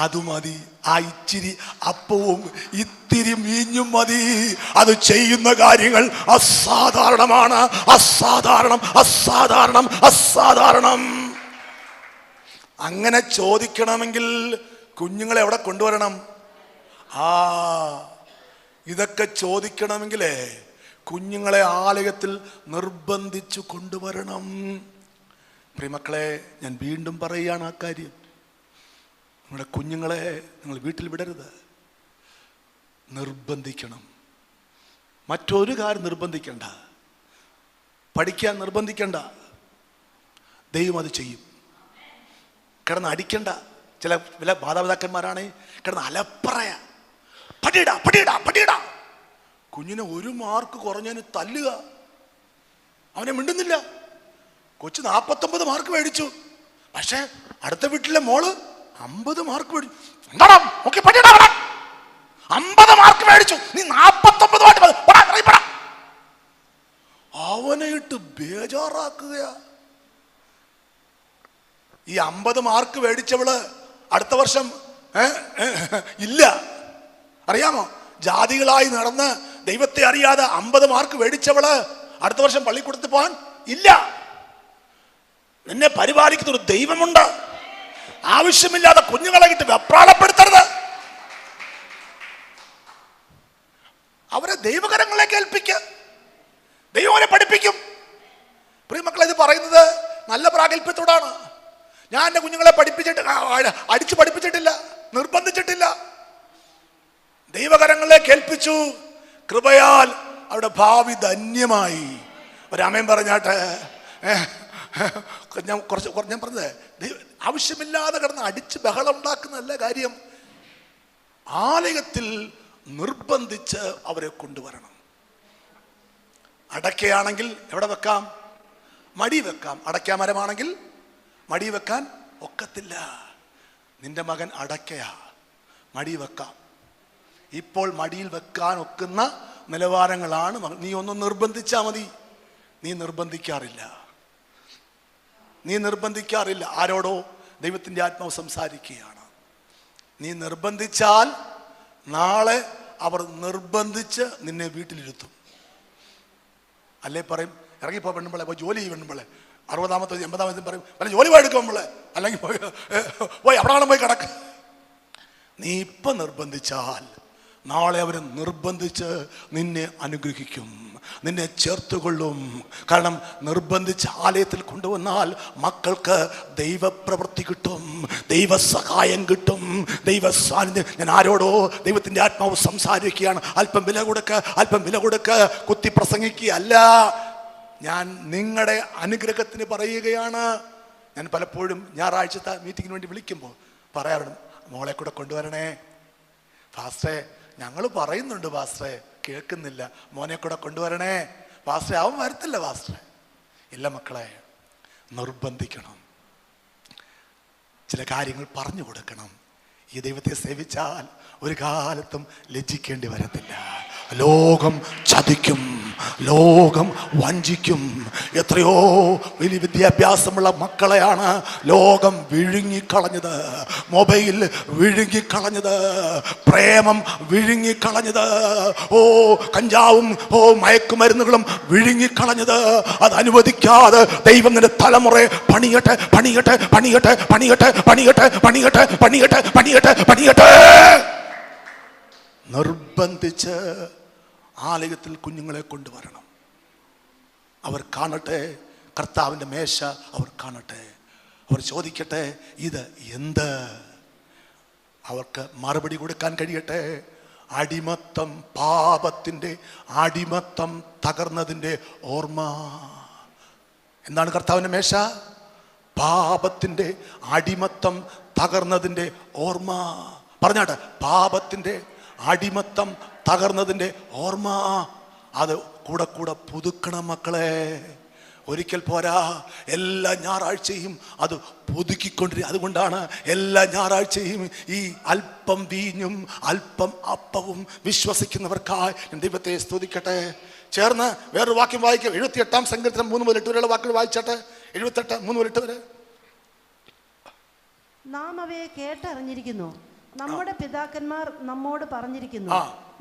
അത് മതി. ആ ഇച്ചിരി അപ്പവും ഇത്തിരി വീഞ്ഞും മതി. അത് ചെയ്യുന്ന കാര്യങ്ങൾ അസാധാരണമാണ്. അസാധാരണം, അസാധാരണം, അസാധാരണം. അങ്ങനെ ചോദിക്കണമെങ്കിൽ കുഞ്ഞുങ്ങളെ എവിടെ കൊണ്ടുവരണം? ഇതൊക്കെ ചോദിക്കണമെങ്കിലേ കുഞ്ഞുങ്ങളെ ആലയത്തിൽ നിർബന്ധിച്ചു കൊണ്ടുവരണം. പ്രിയമക്കളെ, ഞാൻ വീണ്ടും പറയുകയാണ് ആ കാര്യം. നിങ്ങളുടെ കുഞ്ഞുങ്ങളെ നിങ്ങൾ വീട്ടിൽ വിടരുത്, നിർബന്ധിക്കണം. മറ്റൊരു കാര്യം നിർബന്ധിക്കണ്ട, പഠിക്കാൻ നിർബന്ധിക്കണ്ട, ദൈവം അത് ചെയ്യും. കിടന്ന് അടിക്കണ്ട. ചില മാതാപിതാക്കന്മാരാണ് കിടന്ന് അലപ്പറയാ, പടിയിടാ പടിയിടാ പടിയിടാ. കുഞ്ഞിനെ 1 മാർക്ക് കുറഞ്ഞതിന് തല്ലുക, അവനെ മിണ്ടുന്നില്ല. കൊച്ചു 49 മാർക്ക് മേടിച്ചു, പക്ഷെ അടുത്ത വീട്ടിലെ മോള് 50 മാർക്ക് മേടിച്ചു. എന്താടാ 50 മാർക്ക് മേടിച്ചു, നീ 49 അവനെ ഇട്ട് ബേജാറാക്കുകയാ. ഈ 50 മാർക്ക് മേടിച്ചവള് അടുത്ത വർഷം ഇല്ല. അറിയാമോ? ജാതികളായി നടന്ന് ദൈവത്തെ അറിയാതെ 50 മാർക്ക് മേടിച്ചവള് അടുത്ത വർഷം പള്ളിക്കൂടത്തിൽ പോകാൻ ഇല്ല. നിന്നെ പരിപാലിക്കുന്ന ഒരു ദൈവമുണ്ട്. ആവശ്യമില്ലാതെ കുഞ്ഞുങ്ങളെ കിട്ടി വെപ്രാളപ്പെടുത്തരുത്. അവരെ ദൈവകരങ്ങളിലേക്ക് ഏൽപ്പിക്കുക. ദൈവം അവരെ പഠിപ്പിക്കും. പ്രിയമക്കളെ, ഇത് പറയുന്നത് നല്ല പ്രാഗൽഭ്യത്തോടാണ്. ഞാൻ എൻ്റെ കുഞ്ഞുങ്ങളെ അടിച്ചു പഠിപ്പിച്ചിട്ടില്ല, നിർബന്ധിച്ചിട്ടില്ല. ദൈവകരങ്ങളിലേക്ക് ഏൽപ്പിച്ചു. കൃപയാൽ അവരുടെ ഭാവി ധന്യമായി. ഒരാമേൻ പറഞ്ഞാട്ടെ. ഞാൻ പറഞ്ഞത്, ആവശ്യമില്ലാതെ കിടന്ന് അടിച്ച് ബഹളം ഉണ്ടാക്കുന്നതല്ല കാര്യം. ആലയത്തിൽ നിർബന്ധിച്ച് അവരെ കൊണ്ടുവരണം. അടയ്ക്കയാണെങ്കിൽ എവിടെ വെക്കാം? മടി വെക്കാം. അടയ്ക്കാമരമാണെങ്കിൽ മടി വെക്കാൻ ഒക്കത്തില്ല. നിന്റെ മകൻ അടയ്ക്കയാ, മടി വെക്കാം. ഇപ്പോൾ മടിയിൽ വെക്കാൻ ഒക്കുന്ന നിലവാരങ്ങളാണ്. നീ ഒന്ന് നിർബന്ധിച്ചാൽ മതി. നീ നിർബന്ധിക്കാറില്ല. ആരോടോ? ദൈവത്തിൻ്റെ ആത്മാവ് സംസാരിക്കുകയാണ്. നീ നിർബന്ധിച്ചാൽ നാളെ അവർ നിർബന്ധിച്ച് നിന്നെ വീട്ടിലിരുത്തും. അല്ലേ പറയും ഇറങ്ങിപ്പോ പെണ്ണുമ്പളെ, പോയി ജോലി ചെയ്യും പെണ്ണുമ്പളെ. 60-ാമത്തെ 80-ാമത്തെ പറയും വല്ല ജോലി പോയെടുക്കും നമ്മളെ, അല്ലെങ്കിൽ പോയി അവിടെ കാണാൻ പോയി കിടക്ക്. നീ ഇപ്പം നിർബന്ധിച്ചാൽ നാളെ അവർ നിർബന്ധിച്ച് നിന്നെ അനുഗ്രഹിക്കും, നിന്നെ ചേർത്തുകൊള്ളും. കാരണം നിർബന്ധിച്ച് ആലയത്തിൽ കൊണ്ടുവന്നാൽ മക്കൾക്ക് ദൈവപ്രവൃത്തി കിട്ടും, ദൈവസഹായം കിട്ടും, ദൈവ സാന്നിധ്യം. ഞാൻ ആരോടോ ദൈവത്തിൻ്റെ ആത്മാവ് സംസാരിക്കുകയാണ്. അല്പം വില കൊടുക്ക്, അല്പം വില കൊടുക്ക്. കുത്തി പ്രസംഗിക്കുകയല്ല, ഞാൻ നിങ്ങളുടെ അനുഗ്രഹത്തിന് പറയുകയാണ്. ഞാൻ പലപ്പോഴും ഞായറാഴ്ചത്തെ മീറ്റിങ്ങിന് വേണ്ടി വിളിക്കുമ്പോൾ പറയാറുണ്ട്, മോളെ കൂടെ കൊണ്ടുവരണേ പാസ്റ്ററെ, ഞങ്ങൾ പറയുന്നുണ്ട് പാസ്റ്ററെ, കേൾക്കുന്നില്ല, മോനെ കൂടെ കൊണ്ടുവരണേ പാസ്റ്ററെ. അവൻ വരത്തില്ല പാസ്റ്ററെ. ഇല്ല മക്കളെ, നിർബന്ധിക്കണം, ചില കാര്യങ്ങൾ പറഞ്ഞു കൊടുക്കണം. ഈ ദൈവത്തെ സേവിച്ചാൽ ഒരു കാലത്തും ലജ്ജിക്കേണ്ടി വരത്തില്ല. ലോകം ചതിക്കും, ലോകം വഞ്ചിക്കും. എത്രയോ വലിയ വിദ്യാഭ്യാസമുള്ള മക്കളെയാണ് ലോകം വിഴുങ്ങിക്കളഞ്ഞത്, മൊബൈൽ വിഴുങ്ങിക്കളഞ്ഞത്, പ്രേമം വിഴുങ്ങിക്കളഞ്ഞത്, കഞ്ചാവും മയക്കുമരുന്നുകളും വിഴുങ്ങിക്കളഞ്ഞത്. അത് അനുവദിക്കാതെ ദൈവം നിന്റെ തലമുറയെ പണിയട്ടെ, പണിയട്ടെ, പണിയട്ടെ, പണിയട്ടെ, പണിയട്ടെ, പണിയട്ടെ, പണിയട്ടെ, പണിയട്ടെ, പണിയട്ടെ. നിർബന്ധിച്ച് ആലയത്തിൽ കുഞ്ഞുങ്ങളെ കൊണ്ടുവരണം. അവർ കാണട്ടെ കർത്താവിൻ്റെ മേശ, അവർ കാണട്ടെ, അവർ ചോദിക്കട്ടെ ഇത് എന്ത്. അവർക്ക് മറുപടി കൊടുക്കാൻ കഴിയട്ടെ. അടിമത്തം, പാപത്തിൻ്റെ അടിമത്തം തകർന്നതിൻ്റെ ഓർമ്മ. എന്താണ് കർത്താവിൻ്റെ മേശ? പാപത്തിൻ്റെ അടിമത്തം തകർന്നതിൻ്റെ ഓർമ്മ. പറഞ്ഞാട്ടെ, പാപത്തിൻ്റെ അടിമത്തം തകർന്നതിൻ്റെ ഓർമ്മ. അത് കൂടെ കൂടെ പുതുക്കണം മക്കളെ. ഒരിക്കൽ പോരാ, എല്ലാ ഞായറാഴ്ചയും അത് പുതുക്കിക്കൊണ്ടിരിക്കും. അതുകൊണ്ടാണ് എല്ലാ ഞായറാഴ്ചയും ഈ അല്പം വീഞ്ഞും അല്പം അപ്പവും വിശ്വസിക്കുന്നവർക്കായി ഞാൻ ദൈവത്തെ സ്തുതിക്കട്ടെ. ചേർന്ന് വേറൊരു വാക്യം വായിക്കാം. 78-ാം സങ്കീർത്തനം 3 മുതൽ 8 വരെയുള്ള വാക്കുകൾ വായിച്ചാട്ടെ. 78 3 മുതൽ 8 വരെ. നാം അവയെ കേട്ടറിഞ്ഞിരിക്കുന്നു, നമ്മുടെ പിതാക്കന്മാർ നമ്മോട് പറഞ്ഞിരിക്കുന്നു.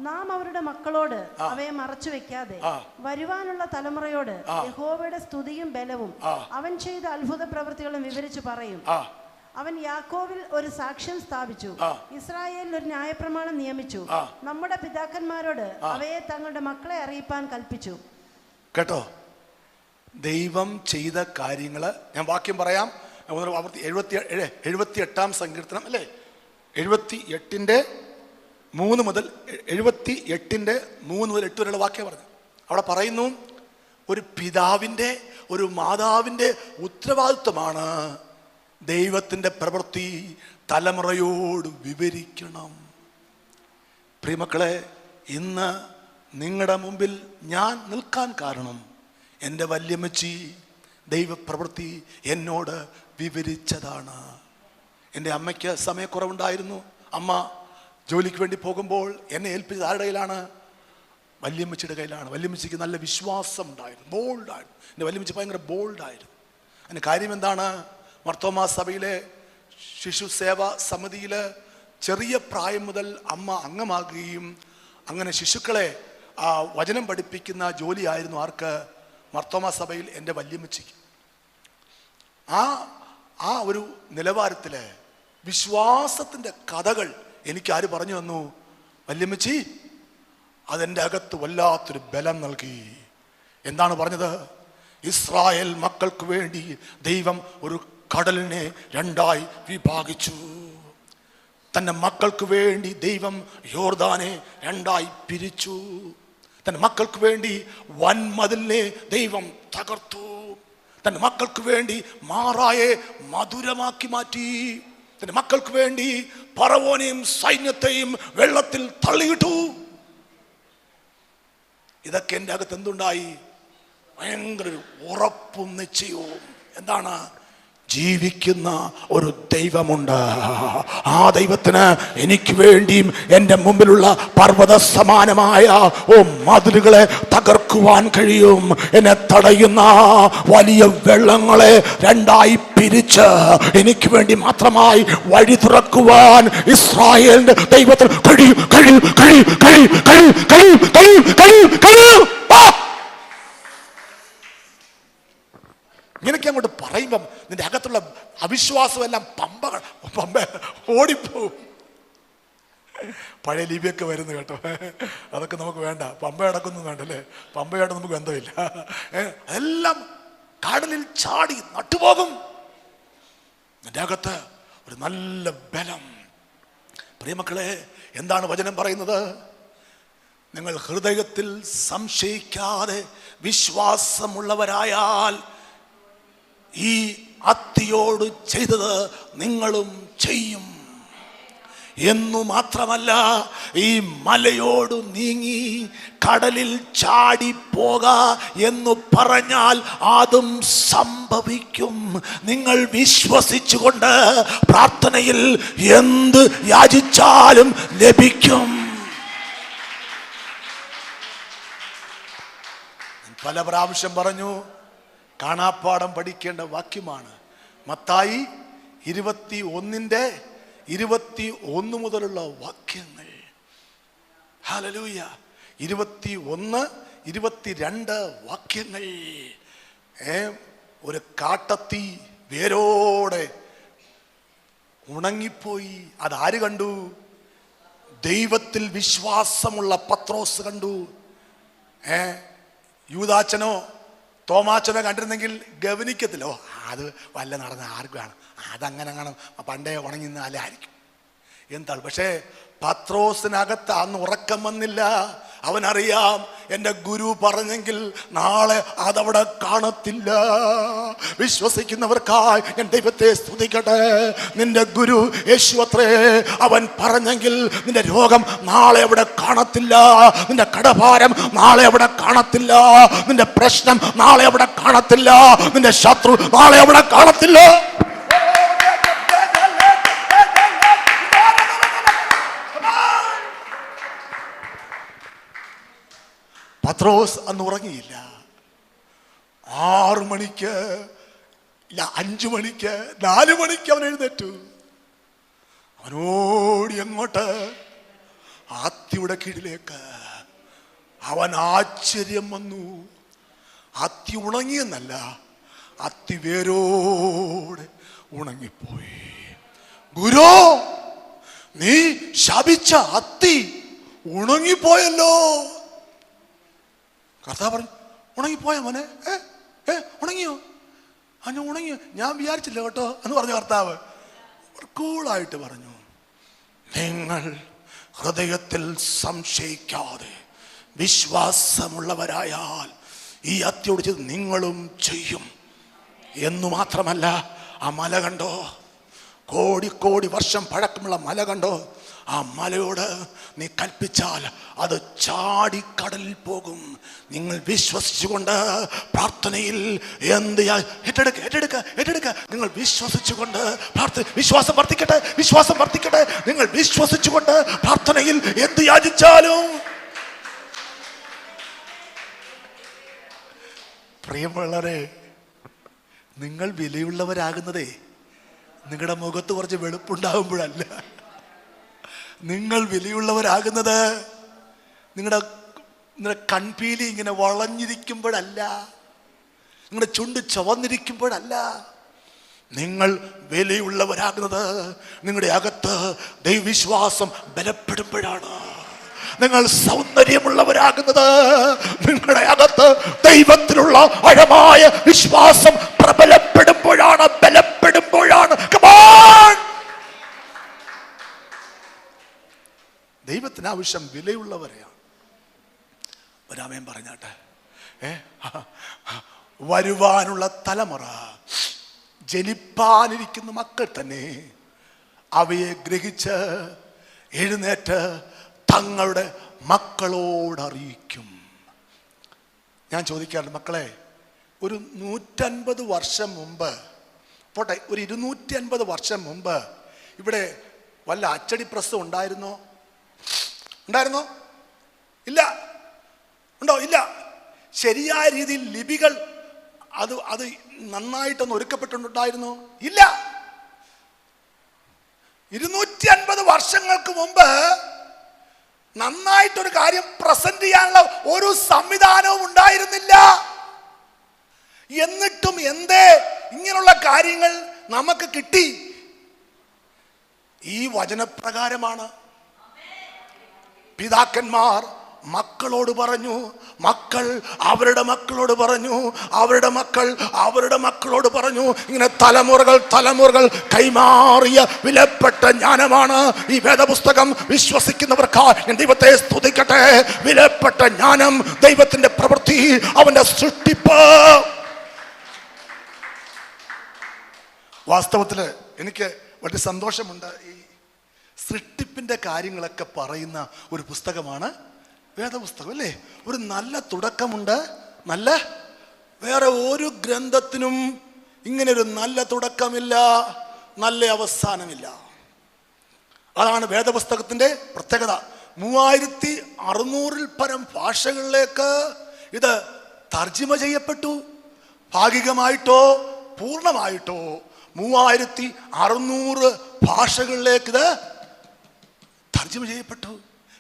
നാം അവരുടെ മക്കളോട് അവയെ മറച്ചു വെക്കാതെ വരുവാനുള്ള തലമുറയോട് യഹോവയുടെ സ്തുതിയും ബലവും അവൻ ചെയ്ത അത്ഭുത പ്രവൃത്തികളും വിവരിച്ചു പറയും. അവൻ യാക്കോബിൽ ഒരു സാക്ഷ്യം സ്ഥാപിച്ചു, ഇസ്രായേലിൽ ഒരു ന്യായപ്രമാണം നിയമിച്ചു. നമ്മുടെ പിതാക്കന്മാരോട് അവയെ തങ്ങളുടെ മക്കളെ അറിയിപ്പാൻ കൽപ്പിച്ചു. കേട്ടോ, ദൈവം ചെയ്ത കാര്യങ്ങള് ഞാൻ വാക്യം പറയാം. 78-ാം സങ്കീർത്തനം അല്ലേ, 78-ന്റെ 3 മുതൽ 78-ന്റെ 3 മുതൽ 8 വരെയുള്ള വാക്യം പറഞ്ഞു. അവിടെ പറയുന്നു, ഒരു പിതാവിൻ്റെ ഒരു മാതാവിൻ്റെ ഉത്തരവാദിത്വമാണ് ദൈവത്തിൻ്റെ പ്രവൃത്തി തലമുറയോട് വിവരിക്കണം. പ്രിയമക്കളെ, ഇന്ന് നിങ്ങളുടെ മുമ്പിൽ ഞാൻ നിൽക്കാൻ കാരണം എൻ്റെ വല്യമ്മച്ചി ദൈവപ്രവൃത്തി എന്നോട് വിവരിച്ചതാണ്. എൻ്റെ അമ്മയ്ക്ക് സമയക്കുറവുണ്ടായിരുന്നു. അമ്മ ജോലിക്ക് വേണ്ടി പോകുമ്പോൾ എന്നെ ഏൽപ്പിച്ചത് ആരുടെ കയ്യിലാണ്? വല്യമ്മച്ചിയുടെ കയ്യിലാണ്. വല്യമ്മച്ചിക്ക് നല്ല വിശ്വാസം ഉണ്ടായിരുന്നു, ബോൾഡായിരുന്നു. എൻ്റെ വല്യമ്മച്ചി ഭയങ്കര ബോൾഡായിരുന്നു. അതിന് കാര്യം എന്താണ്? മർത്തോമാ സഭയിലെ ശിശു സേവാ സമിതിയിൽ ചെറിയ പ്രായം മുതൽ അമ്മ അംഗമാകുകയും അങ്ങനെ ശിശുക്കളെ വചനം പഠിപ്പിക്കുന്ന ജോലിയായിരുന്നു ആർക്ക്? മർത്തോമാ സഭയിൽ എൻ്റെ വല്യമ്മച്ചിക്ക്. ആ ഒരു നിലവാരത്തിൽ വിശ്വാസത്തിൻ്റെ കഥകൾ എനിക്ക് ആര് പറഞ്ഞു തന്നു? വല്യമ്മച്ചി. അതെൻ്റെ അകത്ത് വല്ലാത്തൊരു ബലം നൽകി. എന്താണ് പറഞ്ഞത്? ഇസ്രായേൽ മക്കൾക്ക് വേണ്ടി ദൈവം ഒരു കടലിനെ 2ആയി വിഭാഗിച്ചു. തൻ്റെ മക്കൾക്ക് വേണ്ടി ദൈവം യോർദാനെ 2ആയി പിരിച്ചു. തൻ്റെ മക്കൾക്ക് വേണ്ടി വൻമതിലിനെ ദൈവം തകർത്തു. തൻ്റെ മക്കൾക്ക് വേണ്ടി മാറായെ മധുരമാക്കി മാറ്റി. തൻ്റെ മക്കൾക്ക് വേണ്ടി ഫറവോനെയും സൈന്യത്തെയും വെള്ളത്തിൽ തള്ളിയിട്ടു. ഇതൊക്കെ എൻ്റെ അകത്ത് എന്തുണ്ടായി? ഭയങ്കര ഉറപ്പും നിശ്ചയവും. എന്താണ്? ജീവിക്കുന്ന ഒരു ദൈവമുണ്ട്. ആ ദൈവത്തിന് എനിക്ക് വേണ്ടിയും എൻ്റെ മുമ്പിലുള്ള പർവ്വത സമാനമായ മതിലുകളെ തകർക്കുവാൻ കഴിയും. എന്നെ തടയുന്ന വലിയ വെള്ളങ്ങളെ രണ്ടായി പിരിച്ച് എനിക്ക് വേണ്ടി മാത്രമായി വഴി തുറക്കുവാൻ ഇസ്രായേലിന്റെ ദൈവത്തിന് കഴിയും, കഴിയും, കഴിയും, കഴിയും, കഴിയും, കഴിയും, കഴിയും, കഴിയും, കഴിയും. ഇങ്ങനെയൊക്കെ അങ്ങോട്ട് പറയുമ്പം നിന്റെ അകത്തുള്ള അവിശ്വാസമെല്ലാം പമ്പ ഓടിപ്പോവും. പഴയ ലിപിയൊക്കെ വരുന്നു കേട്ടോ. അതൊക്കെ നമുക്ക് വേണ്ട. പമ്പ അടക്കൊന്നും വേണ്ടല്ലേ. പമ്പയായിട്ട് നമുക്ക് ബന്ധമില്ല. എല്ലാം കടലിൽ ചാടി നട്ടുപോകും. നിന്റെ അകത്ത് ഒരു നല്ല ബലം. പ്രിയമക്കളെ, എന്താണ് വചനം പറയുന്നത്? നിങ്ങൾ ഹൃദയത്തിൽ സംശയിക്കാതെ വിശ്വാസമുള്ളവരായാൽ ഈ അത്തിയോട് ചെയ്തത് നിങ്ങളും ചെയ്യും എന്നു മാത്രമല്ല, ഈ മലയോട് നീങ്ങി കടലിൽ ചാടിപ്പോക എന്ന് പറഞ്ഞാൽ അതും സംഭവിക്കും. നിങ്ങൾ വിശ്വസിച്ചുകൊണ്ട് പ്രാർത്ഥനയിൽ എന്ത് യാചിച്ചാലും ലഭിക്കും. പല പ്രാവശ്യം പറഞ്ഞു, കാണാപ്പാഠം പഠിക്കേണ്ട വാക്യമാണ്. മത്തായി 21 മുതലുള്ള വാക്യങ്ങൾ. ഹല്ലേലൂയ. 21, 22 വാക്യങ്ങൾ. ഒരു കാട്ടത്തി വേരോടെ ഉണങ്ങിപ്പോയി. അതാര് കണ്ടു? ദൈവത്തിൽ വിശ്വാസമുള്ള പത്രോസ് കണ്ടു. യൂദാച്ചനോ തോമാച്ചനോ കണ്ടിരുന്നെങ്കിൽ ഗവനിക്കത്തില്ലോ. അത് വല്ല നടന്ന ആർക്കാണ്, അതങ്ങനെ കാണും, പണ്ടേ ഉണങ്ങി നിന്നാലായിരിക്കും എന്താണ്. പക്ഷേ പത്രോസിനകത്ത് അന്ന് ഉറക്കം വന്നില്ല. അവനറിയാം, എൻ്റെ ഗുരു പറഞ്ഞെങ്കിൽ നാളെ അതവിടെ കാണത്തില്ല. വിശ്വസിക്കുന്നവർക്കായി ഞാൻ ദൈവത്തെ സ്തുതിക്കട്ടെ. നിന്റെ ഗുരു യേശു അത്രേ. അവൻ പറഞ്ഞെങ്കിൽ നിന്റെ രോഗം നാളെ അവിടെ കാണത്തില്ല, നിന്റെ കടഭാരം നാളെ അവിടെ കാണത്തില്ല, നിന്റെ പ്രശ്നം നാളെ അവിടെ കാണത്തില്ല, നിന്റെ ശത്രു നാളെ അവിടെ കാണത്തില്ല. പത്രോസ് അന്ന് ഉറങ്ങിയില്ല. 6 മണിക്ക്, 5 മണിക്ക്, 4 മണിക്ക് അവൻ എഴുന്നേറ്റു. അവനോടി എങ്ങോട്ട്? ആത്തിയുടെ കീഴിലേക്ക്. അവൻ ആശ്ചര്യം വന്നു. അത്തി ഉണങ്ങിയെന്നല്ല, അത്തി വേരോടെ ഉണങ്ങിപ്പോയി. ഗുരു, നീ ശപിച്ച അത്തി ഉണങ്ങിപ്പോയല്ലോ. കർത്താവ് പറഞ്ഞു, ഉണങ്ങിപ്പോയ മോനെ? ഉണങ്ങിയോ? ഞാൻ ഉണങ്ങിയോ? ഞാൻ വിചാരിച്ചില്ല കേട്ടോ എന്ന് പറഞ്ഞു കർത്താവ്. കൂളായിട്ട് പറഞ്ഞു, നിങ്ങൾ ഹൃദയത്തിൽ സംശയിക്കാതെ വിശ്വാസമുള്ളവരായാൽ ഈ അത്തിയോട് ചെയ്ത് നിങ്ങളും ചെയ്യും എന്നു മാത്രമല്ല, ആ മല കണ്ടോ? കോടി വർഷം പഴക്കമുള്ള മല കണ്ടോ? ആ മലയോട് നീ കൽപ്പിച്ചാൽ അത് ചാടിക്കടലിൽ പോകും. നിങ്ങൾ വിശ്വസിച്ചുകൊണ്ട് പ്രാർത്ഥനയിൽ എന്ത് ഏറ്റെടുക്ക. നിങ്ങൾ വിശ്വസിച്ചുകൊണ്ട് വിശ്വാസം വർദ്ധിക്കട്ടെ. നിങ്ങൾ വിശ്വസിച്ചുകൊണ്ട് പ്രാർത്ഥനയിൽ എന്ത് യാചിച്ചാലും. പ്രിയമുള്ളവരെ, നിങ്ങൾ വിലയുള്ളവരാകുന്നതേ നിങ്ങളുടെ മുഖത്ത് കുറച്ച് വെളുപ്പുണ്ടാകുമ്പോഴല്ല. നിങ്ങൾ വിലയുള്ളവരാകുന്നത് നിങ്ങളുടെ കൺപീലി ഇങ്ങനെ വളഞ്ഞിരിക്കുമ്പോഴല്ല, നിങ്ങളുടെ ചുണ്ട് ചുവന്നിരിക്കുമ്പോഴല്ല. നിങ്ങൾ വിലയുള്ളവരാകുന്നത് നിങ്ങളുടെ അകത്ത് ദൈവവിശ്വാസം ബലപ്പെടുമ്പോഴാണ്. നിങ്ങൾ സൗന്ദര്യമുള്ളവരാകുന്നത് നിങ്ങളുടെ അകത്ത് ദൈവത്തിലുള്ള ആഴമായ വിശ്വാസം പ്രബലപ്പെടുമ്പോഴാണ്, ബലപ്പെടുമ്പോഴാണ്. ദൈവത്തിന് ആവശ്യം വിലയുള്ളവരെയാണ്. ഒരാമേൻ പറഞ്ഞാട്ടെ. വരുവാനുള്ള തലമുറ, ജനിപ്പാനിരിക്കുന്ന മക്കൾ തന്നെ അവയെ ഗ്രഹിച്ച് എഴുന്നേറ്റ് തങ്ങളുടെ മക്കളോടറിയിക്കും. ഞാൻ ചോദിക്കാറുണ്ട്, മക്കളെ, ഒരു 150 വർഷം മുമ്പ് പോട്ടെ, ഒരു 250 വർഷം മുമ്പ് ഇവിടെ വല്ല അച്ചടി പ്രസ് ഉണ്ടായിരുന്നോ? ഇല്ല. ഉണ്ടോ? ഇല്ല. ശരിയായ രീതിയിൽ ലിപികൾ അത് നന്നായിട്ടൊന്ന് ഒരുക്കപ്പെട്ടിട്ടുണ്ടായിരുന്നോ? ഇല്ല. 250 വർഷങ്ങൾക്ക് മുമ്പ് നന്നായിട്ടൊരു കാര്യം പ്രസന്റ് ചെയ്യാനുള്ള ഒരു സംവിധാനവും ഉണ്ടായിരുന്നില്ല. എന്നിട്ടും എന്തേ ഇങ്ങനെയുള്ള കാര്യങ്ങൾ നമുക്ക് കിട്ടി? ഈ വചനപ്രകാരമാണ്. പിതാക്കന്മാർ മക്കളോട് പറഞ്ഞു, മക്കൾ അവരുടെ മക്കളോട് പറഞ്ഞു, അവരുടെ മക്കൾ അവരുടെ മക്കളോട് പറഞ്ഞു. ഇങ്ങനെ തലമുറകൾ കൈമാറിയ വിലപ്പെട്ട ജ്ഞാനമാണ് ഈ വേദപുസ്തകം. വിശ്വസിക്കുന്നവർക്ക് ഞാൻ ദൈവത്തെ സ്തുതിക്കട്ടെ. വിലപ്പെട്ട ജ്ഞാനം, ദൈവത്തിന്റെ പ്രവൃത്തി, അവന്റെ സൃഷ്ടിപ്പ്. വാസ്തവത്തില് എനിക്ക് വളരെ സന്തോഷമുണ്ട്. ഈ സൃഷ്ടിപ്പിന്റെ കാര്യങ്ങളൊക്കെ പറയുന്ന ഒരു പുസ്തകമാണ് വേദപുസ്തകം, അല്ലേ? ഒരു നല്ല തുടക്കമുണ്ട്. വേറെ ഒരു ഗ്രന്ഥത്തിനും ഇങ്ങനെ ഒരു നല്ല തുടക്കമില്ല, നല്ല അവസാനമില്ല. അതാണ് വേദപുസ്തകത്തിന്റെ പ്രത്യേകത. 3600-ൽ പരം ഭാഷകളിലേക്ക് ഇത് തർജിമ ചെയ്യപ്പെട്ടു. ഭാഗികമായിട്ടോ പൂർണ്ണമായിട്ടോ 3600 ഭാഷകളിലേക്ക് ഇത് തർജ്ജിമ ചെയ്യപ്പെട്ടു.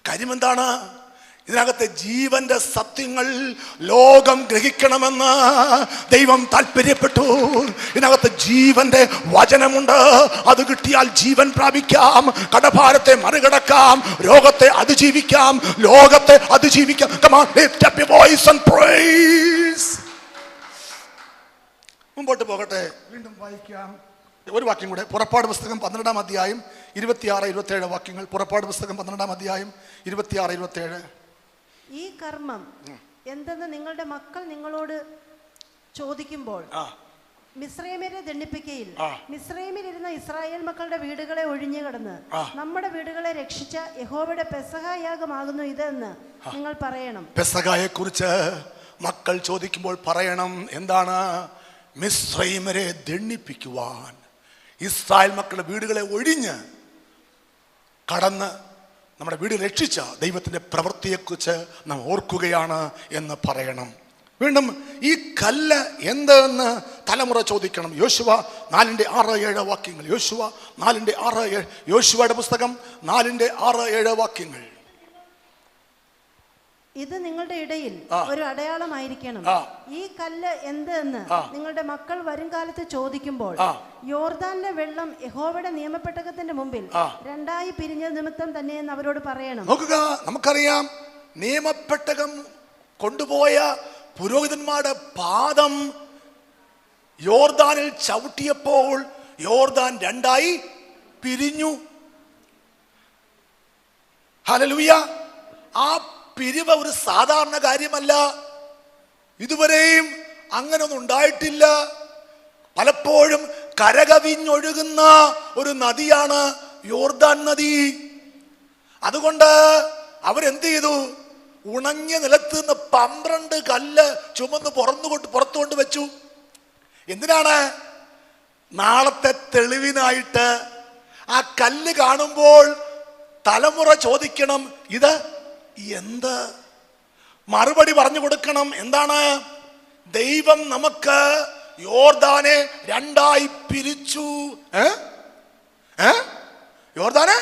കാര്യം എന്താണ്? ഇതിനകത്തെ ജീവന്റെ സത്യങ്ങൾ ലോകം ഗ്രഹിക്കണമെന്ന് ദൈവം താല്പര്യപ്പെട്ടു. ഇതിനകത്ത് ജീവന്റെ വചനമുണ്ട്. അത് കിട്ടിയാൽ ജീവൻ പ്രാപിക്കാം, കടഭാരത്തെ മറികടക്കാം, രോഗത്തെ അതിജീവിക്കാം, ലോകത്തെ അതിജീവിക്കാം. Come on, lift up your voice and praise. മുമ്പോട്ട് പോകട്ടെ, വീണ്ടും വായിക്കാം ഒരു വാക്യം കൂടെ. പുറപ്പാട് പുസ്തകം 12-ാം അധ്യായം 26-27 വാക്യങ്ങൾ. പുറപ്പാട് പുസ്തകം 12-ാം അധ്യായം 26-27. ഈ കർമ്മം എന്തെന്ന് നിങ്ങളുടെ മക്കൾ നിങ്ങളോട് ചോദിക്കുമ്പോൾ മിസ്രൈമ്യരെ ദണ്ഡിപ്പിക്കയിൽ മിസ്രൈമിലിരുന്ന ഇസ്രായേൽ മക്കളുടെ വീടുകളെ ഒഴിഞ്ഞു കടന്ന് നമ്മുടെ വീടുകളെ രക്ഷിച്ച യഹോവയുടെ പെസഹ യാഗമാകുന്നു ഇതെന്ന് നിങ്ങൾ പറയണം. പെസഹയെ കുറിച്ച് മക്കൾ ചോദിക്കുമ്പോൾ പറയണം. എന്താണ്? മിസ്രൈമ്യരെ ദണ്ഡിപ്പിക്കുവാൻ ഇസ്രായേൽ മക്കളുടെ വീടുകളെ ഒഴിഞ്ഞ് കടന്ന് നമ്മുടെ വീട് രക്ഷിച്ച ദൈവത്തിന്റെ പ്രവൃത്തിയെക്കുറിച്ച് നാം ഓർക്കുകയാണ് എന്ന് പറയണം. വീണ്ടും ഈ കല്ല് എന്തെന്ന് തലമുറ ചോദിക്കണം. യോശുവ 4:6-7 വാക്യങ്ങൾ. യോശുവ 4:6-7. യോശുവയുടെ പുസ്തകം 4:6-7 വാക്യങ്ങൾ. ഇത് നിങ്ങളുടെ ഇടയിൽ ഒരു അടയാളമായിരിക്കണം. ഈ കല്ല് എന്തെന്ന് നിങ്ങളുടെ മക്കൾ വരും കാലത്ത് ചോദിക്കുമ്പോൾ യോർദാനിലെ വെള്ളം യഹോവയുടെ നിയമപ്പെട്ടകത്തിന്റെ മുമ്പിൽ 2 പിരിഞ്ഞ നിമിത്തം തന്നെയെന്ന് അവരോട് പറയണം. നോക്കുക, നമുക്കറിയാം നിയമപ്പെട്ടകം കൊണ്ടുപോയ പുരോഹിതന്മാരുടെ പാദം യോർദാനിൽ ചവിട്ടിയപ്പോൾ യോർദാൻ 2 പിരിഞ്ഞു. ഹല്ലേലൂയ. ആ പിരിവ് ഒരു സാധാരണ കാര്യമല്ല. ഇതുവരെയും അങ്ങനൊന്നും ഉണ്ടായിട്ടില്ല. പലപ്പോഴും കരകവിഞ്ഞൊഴുകുന്ന ഒരു നദിയാണ് യോർദാൻ നദി. അതുകൊണ്ട് അവരെന്ത് ചെയ്തു? ഉണങ്ങിയ നിലത്ത് നിന്ന് 12 കല്ല് ചുമന്ന് പുറത്തു കൊണ്ട് വെച്ചു. എന്തിനാണ്? നാളത്തെ തെളിവിനായിട്ട്. ആ കല്ല് കാണുമ്പോൾ തലമുറ ചോദിക്കണം, ഇത് എന്ത്? മറുപടി പറഞ്ഞു കൊടുക്കണം. എന്താണ്? ദൈവം നമുക്ക് യോർദാനെ 2 പിരിച്ചു. യോർദാനെ,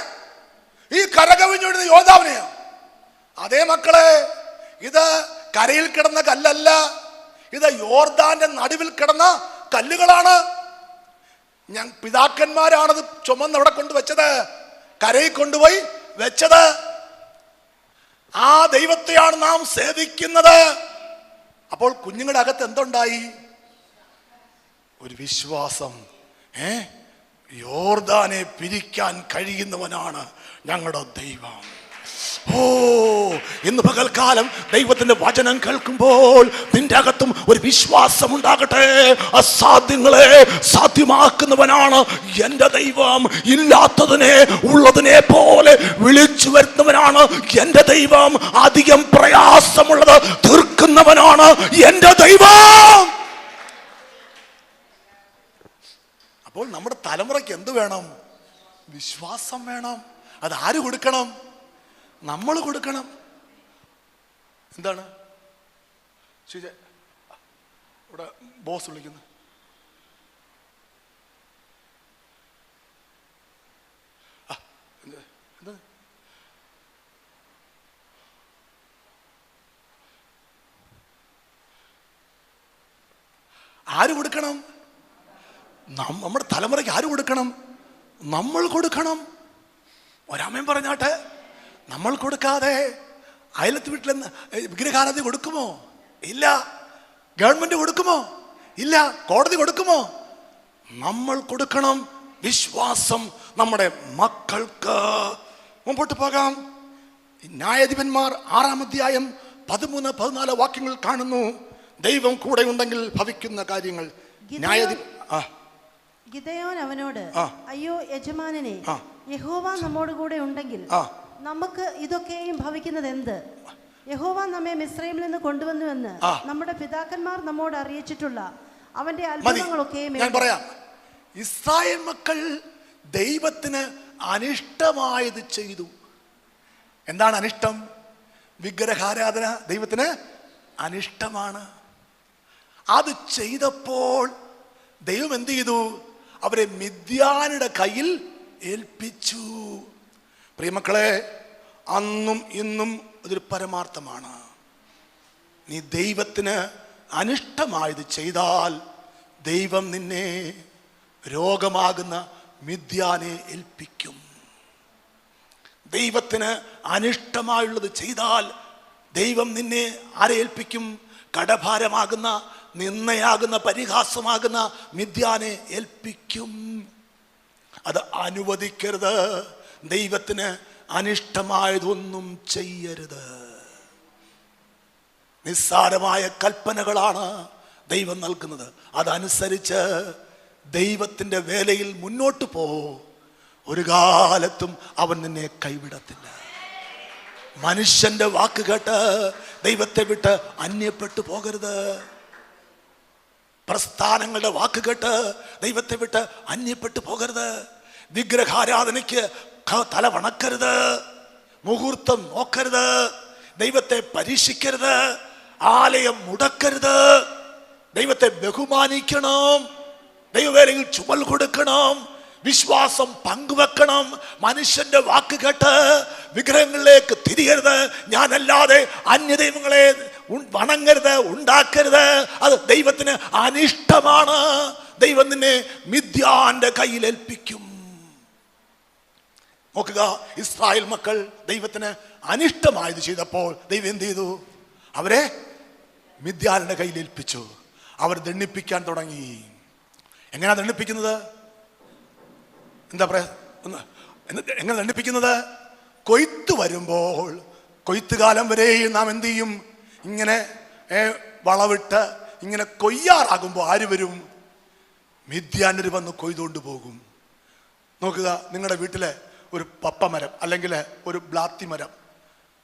ഈ കരകവിഞ്ഞൊഴുകുന്ന യോർദാനെയാ. അതേ മക്കളെ, ഇത് കരയിൽ കിടന്ന കല്ലല്ല, ഇത് യോർദാന്റെ നടുവിൽ കിടന്ന കല്ലുകളാണ്. പിതാക്കന്മാരാണത് ചുമന്ന് അവിടെ കൊണ്ടുവച്ചത്, കരയിൽ കൊണ്ടുപോയി വെച്ചത്. ആ ദൈവത്തെയാണ് നാം സേവിക്കുന്നത്. അപ്പോൾ കുഞ്ഞുങ്ങളുടെ അകത്ത് എന്തുണ്ടായി? ഒരു വിശ്വാസം. യോർദാനെ പിരിക്കാൻ കഴിയുന്നവനാണ് ഞങ്ങളുടെ ദൈവം. ഇന്ന് പകൽക്കാലം ദൈവത്തിന്റെ വചനം കേൾക്കുമ്പോൾ നിന്റെ അകത്തും ഒരു വിശ്വാസം ഉണ്ടാകട്ടെ. അസാധ്യങ്ങളെ സാധ്യമാക്കുന്നവനാണ് എന്റെ ദൈവം. ഇല്ലാത്തതിനെ ഉള്ളതിനെ പോലെ വിളിച്ചു വരുന്നവനാണ് എന്റെ ദൈവം. അധികം പ്രയാസമുള്ളത് തീർക്കുന്നവനാണ് എന്റെ ദൈവം. നമ്മുടെ തലമുറയ്ക്ക് എന്ത് വേണം? വിശ്വാസം വേണം. അത് ആര് കൊടുക്കണം? നമ്മൾ കൊടുക്കണം. എന്താണ് ഇവിടെ ബോസ് വിളിക്കുന്നത്? എന്താ ആര് കൊടുക്കണം? നമ്മുടെ തലമുറയ്ക്ക് ആര് കൊടുക്കണം? നമ്മൾ കൊടുക്കണം. ഒരാമയും പറഞ്ഞാട്ടെ. നമ്മൾ കൊടുക്കാതെ അയലത്ത് വീട്ടിൽ വിഗ്രഹാരാധന കൊടുക്കുമോ? ഇല്ല. ഗവൺമെന്റ് കൊടുക്കുമോ? ഇല്ല. കോടതി കൊടുക്കുമോ? നമ്മൾ കൊടുക്കണം. വിശ്വാസം നമ്മുടെ മക്കൾക്ക്. മുമ്പോട്ട് പോകാം. ന്യായാധിപന്മാർ 6-ാം അധ്യായം 13-14 വാക്യങ്ങൾ കാണുന്നു. ദൈവം കൂടെ ഉണ്ടെങ്കിൽ ഭവിക്കുന്ന കാര്യങ്ങൾ. ഗിദെയോൻ അവനോട്, അയ്യോ യജമാനനെ, യഹോവ നമ്മോട് കൂടെ ഉണ്ടെങ്കിൽ നമുക്ക് ഇതൊക്കെയും ഭവിക്കുന്നത് എന്ത്? യഹോവ നമ്മെ മിസ്രൈമിൽ നിന്ന് കൊണ്ടുവന്നുവെന്ന് നമ്മുടെ പിതാക്കന്മാർ നമ്മോട് അറിയിച്ചിട്ടുള്ള അവന്റെ അത്ഭുതങ്ങളൊക്കെയും. ഞാൻ പറയാം, ഇസ്രായേൽ മക്കൾ ദൈവത്തിന് അനിഷ്ടമായത് ചെയ്തു. എന്താണ് അനിഷ്ടം? വിഗ്രഹാരാധന ദൈവത്തിന് അനിഷ്ടമാണ്. അത് ചെയ്തപ്പോൾ ദൈവം എന്ത് ചെയ്തു? അവരെ മിദ്യാനുടെ കയ്യിൽ ഏൽപ്പിച്ചു. പ്രിയമക്കളെ, അന്നും ഇന്നും അതൊരു പരമാർത്ഥമാണ്. നീ ദൈവത്തിന് അനിഷ്ടമായത് ചെയ്താൽ ദൈവം നിന്നെ രോഗമാകുന്ന മിദ്യാനെ ഏൽപ്പിക്കും. ദൈവത്തിന് അനിഷ്ടമായുള്ളത് ചെയ്താൽ ദൈവം നിന്നെ ആരെ ഏൽപ്പിക്കും? കടഭാരമാകുന്ന, നിന്ദയാകുന്ന, പരിഹാസമാകുന്ന മിദ്യാനെ ഏൽപ്പിക്കും. അത് അനുവദിക്കരുത്. ദൈവത്തിന് അനിഷ്ടമായതൊന്നും ചെയ്യരുത്. നിസ്സാരമായ കൽപ്പനകളാണ് ദൈവം നൽകുന്നത്. അതനുസരിച്ച് ദൈവത്തിൻ്റെ വേലയിൽ മുന്നോട്ട് പോ. ഒരു കാലത്തും അവൻ നിന്നെ കൈവിടത്തില്ല. മനുഷ്യന്റെ വാക്ക് കേട്ട് ദൈവത്തെ വിട്ട് അന്യപ്പെട്ടു പോകരുത്. പ്രസ്ഥാനങ്ങളുടെ വാക്ക് കേട്ട് ദൈവത്തെ വിട്ട് അന്യപ്പെട്ടു പോകരുത്. വിഗ്രഹാരാധനയ്ക്ക് തല വണക്കരുത്. മുഹൂർത്തം നോക്കരുത്. ദൈവത്തെ പരീക്ഷിക്കരുത്. ആലയം മുടക്കരുത്. ദൈവത്തെ ബഹുമാനിക്കണം. ദൈവവേലയിൽ ചുമൽ കൊടുക്കണം. വിശ്വാസം പങ്കുവെക്കണം. മനുഷ്യന്റെ വാക്ക് കേട്ട് വിഗ്രഹങ്ങളിലേക്ക് തിരിയരുത്. ഞാനല്ലാതെ അന്യദൈവങ്ങളെ വണങ്ങരുത്, ഉണ്ടാക്കരുത്. അത് ദൈവത്തിന് അനിഷ്ടമാണ്. ദൈവം നിന്നെ മിദ്യാന്റെ കയ്യിൽ ഏൽപ്പിക്കും. നോക്കുക, ഇസ്രായേൽ മക്കൾ ദൈവത്തിന് അനിഷ്ടമായത് ചെയ്തപ്പോൾ ദൈവം എന്ത് ചെയ്തു? അവരെ മിദ്യാന്റെ കയ്യിൽ ഏൽപ്പിച്ചു. അവർ ദണ്ഡിപ്പിക്കാൻ തുടങ്ങി. എങ്ങനെയാ ദണ്ഡിപ്പിക്കുന്നത്? എന്താ പറയാ, എങ്ങനെ ദണ്ഡിപ്പിക്കുന്നത്? കൊയ്ത്ത് വരുമ്പോൾ, കൊയ്ത്തുകാലം വരെയും നാം എന്ത് ചെയ്യും? ഇങ്ങനെ വളവിട്ട് ഇങ്ങനെ കൊയ്യാറാകുമ്പോൾ ആര് വരും? മിദ്യാനർ വന്ന് കൊയ്തുകൊണ്ട് പോകും. നോക്കുക, നിങ്ങളുടെ വീട്ടിലെ ഒരു പപ്പമരം അല്ലെങ്കിൽ ഒരു ബ്ലാത്തി മരം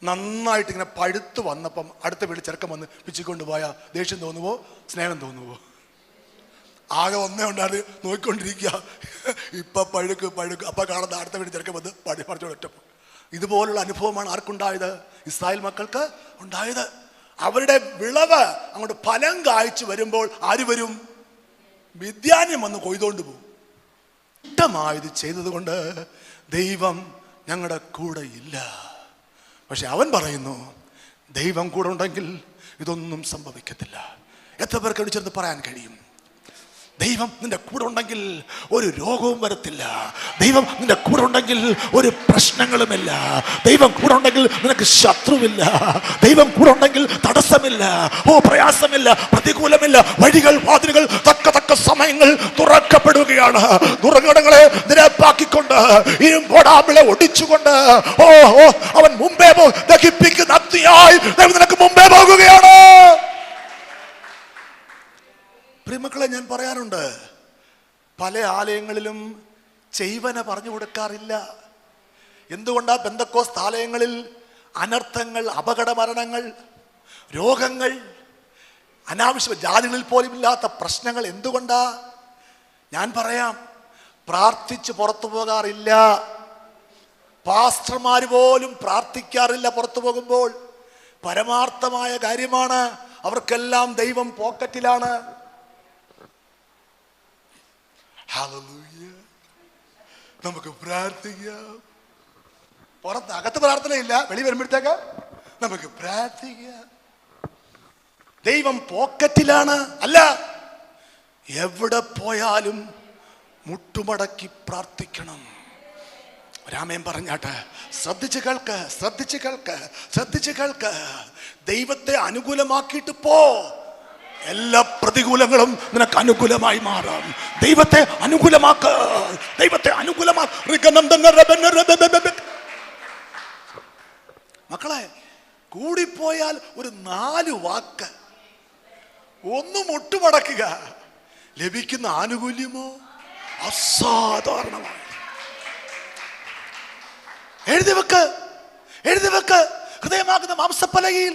നന്നായിട്ട് ഇങ്ങനെ പഴുത്ത് വന്നപ്പം അടുത്ത വീട്ടിൽ ചെറുക്കം വന്ന് പിച്ചിക്കൊണ്ട് പോയാൽ ദേഷ്യം തോന്നുവോ? സ്നേഹം തോന്നുവോ? ആകെ ഒന്നേ ഉണ്ടായിരുന്നു, നോക്കിക്കൊണ്ടിരിക്കുക. ഇപ്പൊ പഴുക്ക് അപ്പൊ കാണുന്ന അടുത്ത വീട്ടിൽ ചെറുക്കം വന്ന് പറിച്ചോട് ഒറ്റപ്പ്. ഇതുപോലുള്ള അനുഭവമാണ് ആർക്കുണ്ടായത്? ഇസ്രായേൽ മക്കൾക്ക് ഉണ്ടായത്. അവരുടെ വിളവ് അങ്ങോട്ട് ഫലം കായ്ച്ചു വരുമ്പോൾ ആര് വരും? മിദ്യാന്യം വന്ന് കൊയ്തുകൊണ്ട് പോകും. ഇഷ്ടമായത് ചെയ്തത് കൊണ്ട് ദൈവം ഞങ്ങളുടെ കൂടെ ഇല്ല. പക്ഷെ അവൻ പറയുന്നു, ദൈവം കൂടെ ഉണ്ടെങ്കിൽ ഇതൊന്നും സംഭവിക്കത്തില്ല. എത്ര പേർക്ക് ചേർന്ന് പറയാൻ കഴിയും? ദൈവം നിന്റെ കൂടെ ഉണ്ടെങ്കിൽ ഒരു രോഗവും വരത്തില്ല. ദൈവം നിന്റെ കൂടെ ഉണ്ടെങ്കിൽ ഒരു പ്രശ്നങ്ങളുമില്ല. ദൈവം കൂടെ ഉണ്ടെങ്കിൽ നിനക്ക് ശത്രുവില്ല. ദൈവം കൂടെ ഉണ്ടെങ്കിൽ തടസ്സമില്ല, പ്രയാസമില്ല, പ്രതികൂലമില്ല. വഴികൾ, വാതിലുകൾ തക്ക സമയങ്ങൾ തുറക്കപ്പെടുകയാണ്. ദുർഘടങ്ങളെ നിരപ്പാക്കിക്കൊണ്ട്, ഇരുമ്പോടാമ്പിളെ ഒടിച്ചുകൊണ്ട് അവൻ മുമ്പേ ദഹിപ്പിക്കുന്ന അഗ്നിയായി ദൈവം നിനക്ക് മുമ്പേ പോകുകയാണ്. പ്രിയമക്കളെ, ഞാൻ പറയാറുണ്ട്, പല ആലയങ്ങളിലും ചെയ്വന പറഞ്ഞു കൊടുക്കാറില്ല. എന്തുകൊണ്ടാ? പെന്തക്കോസ്ത് ആലയങ്ങളിൽ അനർത്ഥങ്ങൾ, അപകട മരണങ്ങൾ, രോഗങ്ങൾ, അനാവശ്യ ജാതികളിൽ പോലും ഇല്ലാത്ത പ്രശ്നങ്ങൾ എന്തുകൊണ്ടാ? ഞാൻ പറയാം, പ്രാർത്ഥിച്ച് പുറത്തു പോകാറില്ല. പാസ്റ്റർമാർ പോലും പ്രാർത്ഥിക്കാറില്ല പുറത്തു പോകുമ്പോൾ. പരമാർത്ഥമായ കാര്യമാണ്. അവർക്കെല്ലാം ദൈവം പോക്കറ്റിലാണ്. ഹല്ലേലൂയ. നമുക്ക് പ്രാർത്ഥിക്കാം. പുറത്ത് അകത്ത് പ്രാർത്ഥനയില്ല, വെളി വരുമ്പോഴത്തേക്ക് നമുക്ക് പ്രാർത്ഥിക്കാം. ദൈവം പോക്കറ്റിലാണ്. അല്ല, എവിടെ പോയാലും മുട്ടുമടക്കി പ്രാർത്ഥിക്കണം. രാമൻ പറഞ്ഞാട്ടെ, ശ്രദ്ധിച്ച് കേൾക്ക്, ശ്രദ്ധിച്ച് കേൾക്ക്, ശ്രദ്ധിച്ച് കേൾക്ക്. ദൈവത്തെ അനുകൂലമാക്കിയിട്ട് പോ, എല്ലാ പ്രതികൂലങ്ങളും നിനക്ക് അനുകൂലമായി മാറാം. ദൈവത്തെ അനുകൂലമാക്ക, ദൈവത്തെ മക്കളെ, കൂടിപ്പോയാൽ ഒരു 4 വാക്ക് ഒന്ന് മുട്ടുമടക്കുക, ലഭിക്കുന്ന ആനുകൂല്യമോ അസാധാരണമാണ്. എഴുതി വെക്ക്, എഴുതി വെക്ക്. ഹൃദയമാകുന്ന മാംസപ്പലകയിൽ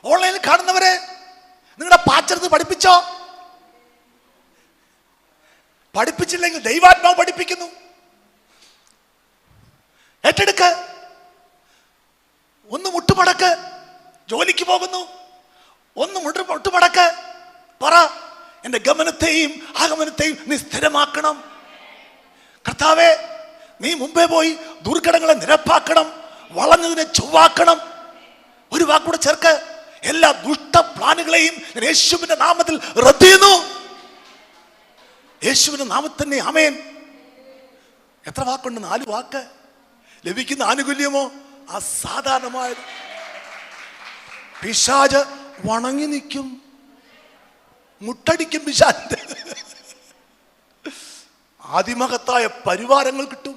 ഓൺലൈനിൽ കാണുന്നവരെ നിങ്ങളുടെ പാച്ചെടുത്ത് പഠിപ്പിച്ചോ? പഠിപ്പിച്ചില്ലെങ്കിൽ ദൈവാത്മാവ് പഠിപ്പിക്കുന്നു. ഏറ്റെടുക്ക്. ഒന്ന് മുട്ടുമടക്ക്. ജോലിക്ക് പോകുന്നു, ഒന്ന് മുട്ടുമടക്ക്. പറ, എന്റെ ഗമനത്തെയും ആഗമനത്തെയും നീ സ്ഥിരമാക്കണം. കർത്താവേ, നീ മുമ്പേ പോയി ദുർഘടങ്ങളെ നിരപ്പാക്കണം, വളഞ്ഞതിനെ ചൊവ്വാക്കണം. ഒരു വാക്കൂടെ ചേർക്ക്. എല്ലാ ദുഷ്ട പ്ലാനുകളെയും യേശുവിന്റെ നാമത്തിൽ റദ്ദ് ചെയ്യുന്നു. യേശുവിന്റെ നാമത്തിൽ തന്നെ ആമേൻ. എത്ര വാക്കുണ്ട്? 4 വാക്ക്. ലഭിക്കുന്ന ആനുകൂല്യമോ അസാധാരണമായത്. പിശാച് വണങ്ങി നിൽക്കും, മുട്ടടിക്കും. പിശാചിന്റെ ആദിമഹത്തായ പരിവാരങ്ങൾ കിട്ടും.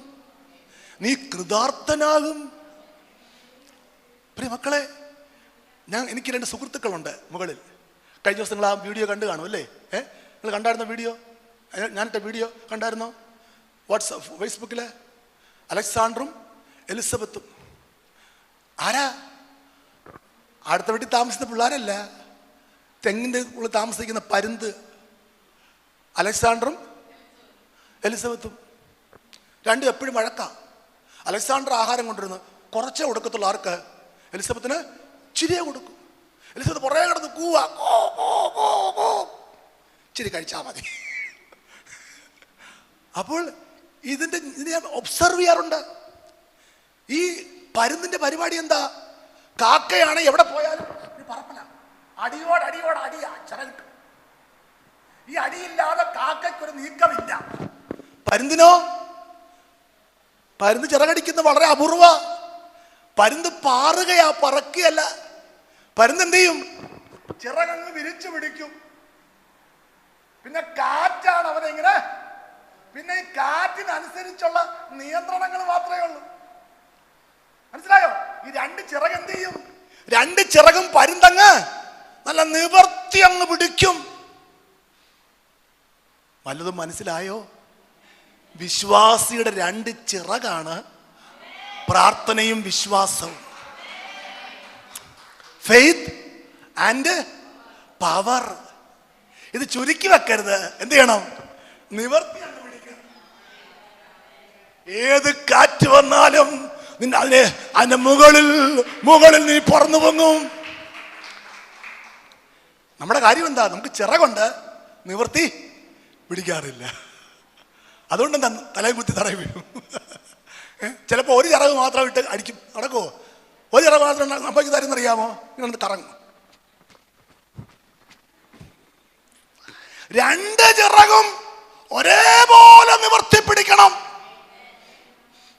നീ കൃതാർത്ഥനാകും. പ്രിയ മക്കളെ, എനിക്ക് 2 സുഹൃത്തുക്കളുണ്ട് മുകളിൽ. കഴിഞ്ഞ ദിവസം നിങ്ങൾ ആ വീഡിയോ കണ്ടു കാണും അല്ലേ? നിങ്ങൾ കണ്ടായിരുന്നോ വീഡിയോ? ഞാനിട്ട വീഡിയോ കണ്ടായിരുന്നോ? ഫേസ്ബുക്കിൽ അലക്സാണ്ടറും എലിസബത്തും. ആരാ? അടുത്ത വീട്ടിൽ താമസിക്കുന്ന പിള്ളേരല്ല, തെങ്ങിൻ്റെ ഉള്ളിൽ താമസിക്കുന്ന പരുന്ത്. അലക്സാണ്ടറും എലിസബത്തും രണ്ടും എപ്പോഴും വഴക്കാം. അലക്സാണ്ടർ ആഹാരം കൊണ്ടിരുന്നു കുറച്ചേ കൊടുക്കത്തുള്ളൂ. ആർക്ക്? എലിസബത്തിന് ചിരിയെ കൊടുക്കും. എലിസബത്ത് പുറകെ കിടന്ന് കൂവാ, ചിരി കഴിച്ചാൽ മതി. അപ്പോൾ ഇതിന്റെ ഞാൻ ഒബ്സർവ് ചെയ്യാറുണ്ട്. ഈ പരുന്തിന്റെ പരിപാടി എന്താ? കാക്കയാണ് എവിടെ പോയാലും പറപ്പല, അടിയോട് അടിയാ, ചിറകിട്ട്. ഈ അടിയില്ലാതെ കാക്കയ്ക്കൊരു നീക്കമില്ല. പരുന്തിനോ? പരുന്ത് ചിറകടിക്കുന്നത് വളരെ അപൂർവ. പരുന്ത് പാറുകയാ, പറക്കുകയല്ല. പരുന്ത് എന്ത് ചെയ്യും? ചിറകങ്ങ് വിരിച്ചു പിടിക്കും. പിന്നെ കാറ്റാണ് അവനെങ്ങനെ. പിന്നെ ഈ കാറ്റിനനുസരിച്ചുള്ള നിയന്ത്രണങ്ങൾ മാത്രമേ ഉള്ളൂ. മനസ്സിലായോ? ഈ 2 ചിറക് എന്ത് ചെയ്യും? 2 ചിറകും പരുന്തങ്ങ് നല്ല നിവർത്തി അങ്ങ് പിടിക്കും. വല്ലതും മനസ്സിലായോ? വിശ്വാസിയുടെ 2 ചിറകാണ് പ്രാർത്ഥനയും വിശ്വാസവും. Faith and power. ഇത് ചുരുക്കി വെക്കരുത്. എന്ത് ചെയ്യണം? നിവർത്തി പിടിക്കണം. ഏത് കാറ്റ് വന്നാലും അതിന്റെ മുകളിൽ നീ പറന്നു പൊങ്ങും. നമ്മുടെ കാര്യം എന്താ? നമുക്ക് ചിറകുണ്ട്, നിവർത്തി പിടിക്കാറില്ല. അതുകൊണ്ട് എന്താ? തലയിൽ കുത്തി തറയിൽ വീഴും. ചിലപ്പോൾ ഒരു ചിറക് മാത്രം ഇട്ട് അടിക്കും. നടക്കുമോ? ഒരു ചിറക് മാത്രം നമുക്ക് തരുന്നറിയാമോ? ഇങ്ങനെ കറങ്ങും. 2 ചിറകും ഒരേപോലെ നിവർത്തിപ്പിടിക്കണം.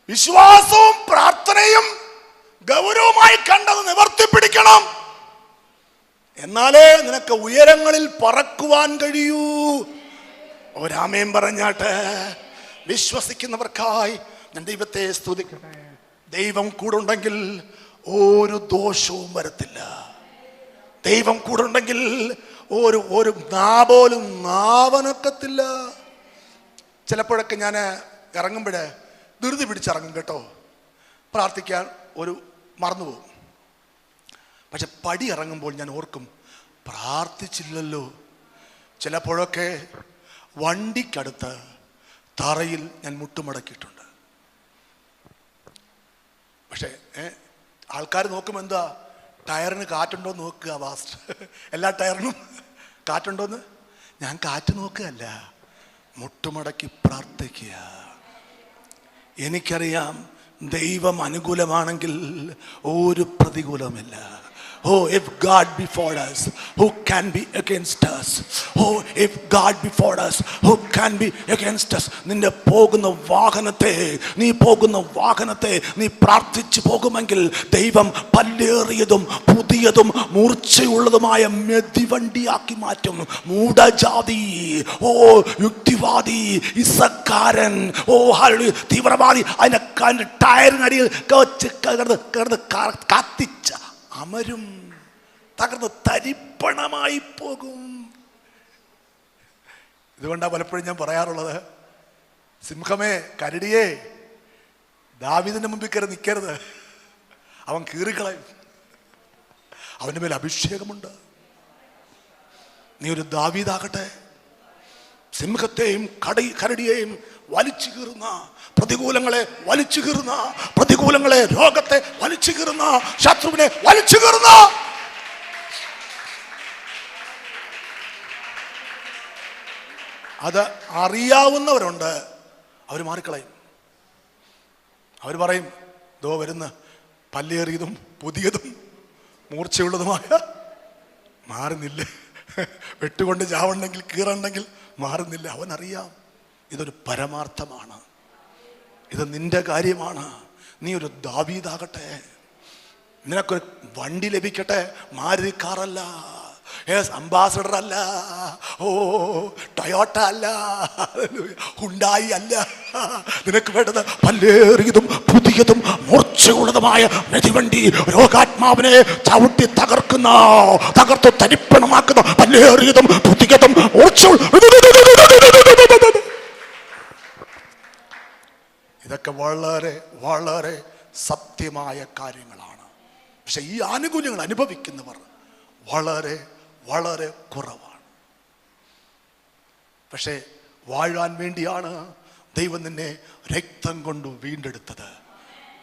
വിശ്വാസവും പ്രാർത്ഥനയും ഗൗരവമായി കണ്ടത് നിവർത്തിപ്പിടിക്കണം. എന്നാലേ നിനക്ക് ഉയരങ്ങളിൽ പറക്കുവാൻ കഴിയൂ. ഒരാമേൻ പറഞ്ഞാട്ടെ. വിശ്വസിക്കുന്നവർക്കായി ഞാൻ ദൈവത്തെ സ്തുതിക്കട്ടെ. ദൈവം കൂടുണ്ടെങ്കിൽ ഒരു ദോഷവും വരത്തില്ല. ദൈവം കൂടുണ്ടെങ്കിൽ ഒരു പോലും നാവനക്കത്തില്ല. ചിലപ്പോഴൊക്കെ ഞാൻ ഇറങ്ങുമ്പോഴേ ധൃതി പിടിച്ചിറങ്ങും കേട്ടോ. പ്രാർത്ഥിക്കാൻ മറന്നുപോകും. പക്ഷെ പടി ഇറങ്ങുമ്പോൾ ഞാൻ ഓർക്കും, പ്രാർത്ഥിച്ചില്ലല്ലോ. ചിലപ്പോഴൊക്കെ വണ്ടിക്കടുത്ത് തറയിൽ ഞാൻ മുട്ടുമടക്കിയിട്ടുണ്ട്. പക്ഷേ ആൾക്കാർ നോക്കുമ്പോൾ എന്താ, ടയറിന് കാറ്റുണ്ടോ നോക്കുക പാസ്റ്റർ, എല്ലാ ടയറിനും കാറ്റുണ്ടോന്ന്. ഞാൻ കാറ്റ് നോക്കുകയല്ല, മുട്ടുമടക്കി പ്രാർത്ഥിക്കുക. എനിക്കറിയാം ദൈവം അനുകൂലമാണെങ്കിൽ ഒരു പ്രതികൂലമില്ല. Oh, if God be for us, who can be against us? Oh, if God be for us, who can be against us? നീ പോകുന്ന വാഹനത്തെ നീ പ്രാർത്ഥിച്ചു പോകുമെങ്കിൽ ദൈവം പല്ലേറിയതും പുതിയതും മൂർച്ചയുള്ളതുമായ മെതിവണ്ടിയാക്കി മാറ്റും. മൂഢജാതി, യുക്തിവാദി, ഇസക്കാരൻ, തീവ്രവാദി അതിന്റെ ടയറിനടിയിൽ കത്തിച്ച അമരും, തകർന്ന് തരിപ്പണമായി പോകും. ഇതുകൊണ്ടാണ് പലപ്പോഴും ഞാൻ പറയാറുള്ളത്, സിംഹമേ, കരടിയേ, ദാവീദിന്റെ മുമ്പിൽ കയറി നിൽക്കരുത്, അവൻ കീറിക്കളയും. അവന്റെ മേൽ അഭിഷേകമുണ്ട്. നീ ഒരു ദാവീദാകട്ടെ. സിംഹത്തെയും കരടിയെയും വലിച്ചു കീറുന്ന, പ്രതികൂലങ്ങളെ വലിച്ചു കീറുന്ന, പ്രതികൂലങ്ങളെ, രോഗത്തെ വലിച്ചു കീറുന്ന, ശത്രുവിനെ വലിച്ചു കീറുന്ന, അത് അറിയാവുന്നവരുണ്ട്. അവർ മാറിക്കളയും. അവർ പറയും, ദോ വരുന്ന പല്ലേറിയതും പുതിയതും മൂർച്ചയുള്ളതുമായ, മാറുന്നില്ല. വെട്ടുകൊണ്ട് ചാവുണ്ടെങ്കിൽ കീറുണ്ടെങ്കിൽ മാറുന്നില്ല. അവനറിയാം ഇതൊരു പരമാർത്ഥമാണ്, ഇത് നിന്റെ കാര്യമാണ്. നീ ഒരു ദാവീദാകട്ടെ. നിനക്കൊരു വണ്ടി ലഭിക്കട്ടെ, മാരുതി കാറല്ല, അംബാസഡർ അല്ല, ടൊയോട്ട അല്ല, ഹുണ്ടായി അല്ല. നിനക്ക് വേണ്ടത് പല്ലേറിയതും പുതിയതും മൂർച്ചയുള്ളതുമായ മെതിവണ്ടി, രോഗാത്മാവിനെ ചവിട്ടി തകർത്ത് തരിപ്പണമാക്കുന്ന പല്ലേറിയതും പുതിയതും ഇതൊക്കെ വളരെ വളരെ സത്യമായ കാര്യങ്ങളാണ്. പക്ഷെ ഈ ആനുകൂല്യങ്ങൾ അനുഭവിക്കുന്നവർ വളരെ വളരെ കുറവാണ്. പക്ഷെ വാഴാൻ വേണ്ടിയാണ് ദൈവം നിന്നെ രക്തം കൊണ്ട് വീണ്ടെടുത്തത്.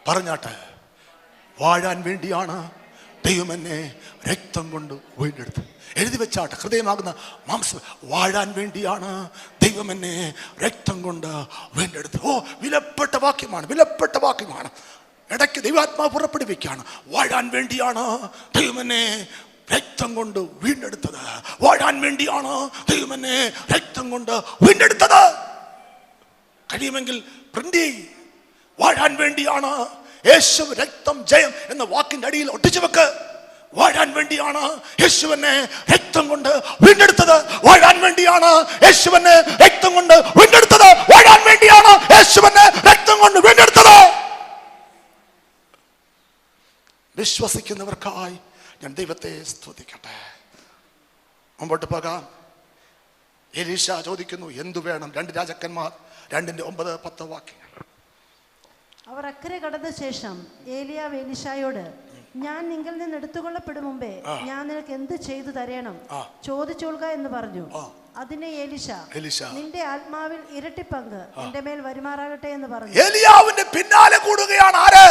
പറഞ്ഞാട്ടെ, വാഴാൻ വേണ്ടിയാണ് ദൈവം എന്നെ രക്തം കൊണ്ട് വീണ്ടെടുത്തത്. എഴുതി വെച്ചാട്ടെ, ഹൃദയമാകുന്ന മാംസം, വാഴാൻ വേണ്ടിയാണ് ദൈവം എന്നെ രക്തം കൊണ്ട് വീണ്ടെടുത്തത്. വിലപ്പെട്ട വാക്യമാണ്, വിലപ്പെട്ട വാക്യമാണ്. ഇടയ്ക്ക് ദൈവാത്മാവ് പുറപ്പെടുവിക്കുകയാണ്. വാഴാൻ വേണ്ടിയാണ് ദൈവം എന്നെ രക്തം കൊണ്ട് വീണ്ടെടുത്തത്. വാഴാൻ വേണ്ടിയാണ് ദൈവം എന്നെ രക്തം കൊണ്ട് വീണ്ടെടുത്തത്. കഴിയുമെങ്കിൽ പ്രിന്റ് ചെയ്യ്. വാഴാൻ വേണ്ടിയാണ് യേശു രക്തം ജയം എന്ന വാക്കിന്റെ അടിയിൽ ഒട്ടിച്ചു വെക്ക്. വാഴാൻ വേണ്ടിയാണ് യേശുവിനെ രക്തം കൊണ്ട് വീണ്ടെടുത്തത്. വാഴാൻ വേണ്ടിയാണ് യേശുവിനെ രക്തം കൊണ്ട് വീണ്ടെടുത്തത്. വാഴാൻ വേണ്ടിയാണ് യേശുവിനെ രക്തം കൊണ്ട് വീണ്ടെടുത്തത്. വിശ്വസിക്കുന്നവർക്കായി ഞാൻ ദൈവത്തെ സ്തുതിക്കട്ടെ. മുമ്പോട്ട് പോകാം. എലീശ ചോദിക്കുന്നു, എന്തു വേണം? 2 രാജാക്കന്മാർ 2:9-10 വാക്യങ്ങൾ. അവർ അക്കരെ കടന്ന ശേഷം ഏലിയാവ് എലീശായോട്, ഞാൻ നിങ്കിൽ നിന്ന് എടുത്തുകൊള്ളപ്പെടും മുമ്പേ ഞാൻ നിനക്ക് എന്ത് ചെയ്തു തരണം ചോദിച്ചോളുക എന്ന് പറഞ്ഞു. അതിനെ എലീശ, നിന്റെ ആത്മാവിൽ ഇരട്ടി പങ്ക് എന്റെ മേൽ വരുമാറാകട്ടെ എന്ന് പറഞ്ഞു. ഏലിയാവിന്റെ പിന്നാലെ കൂടുകയാണ് ആര്?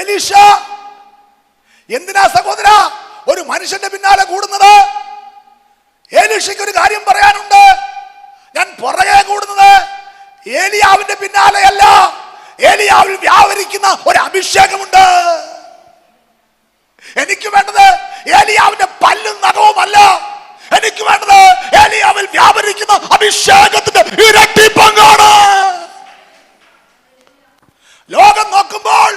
എലീശ. എന്തിനാ സഹോദര ഒരു മനുഷ്യന്റെ പിന്നാലെ കൂടുന്നത്? എലീശയ്ക്ക് ഒരു കാര്യം പറയാനുണ്ട്. ഞാൻ പുറകെ കൂടുന്നത് ഏലിയാവിന്റെ പിന്നാലെയല്ല, ഏലിയാവിൽ വ്യാപരിക്കുന്ന ഒരു അഭിഷേകമുണ്ട്. എനിക്ക് വേണ്ടത് ഏലിയാവിന്റെ പല്ലും നഖവുമല്ല, എനിക്ക് വേണ്ടത് ഏലിയാവിൽ വ്യാപരിക്കുന്ന അഭിഷേകത്തിന്റെ ഇരട്ടി പങ്കാണ്. ലോകം നോക്കുമ്പോൾ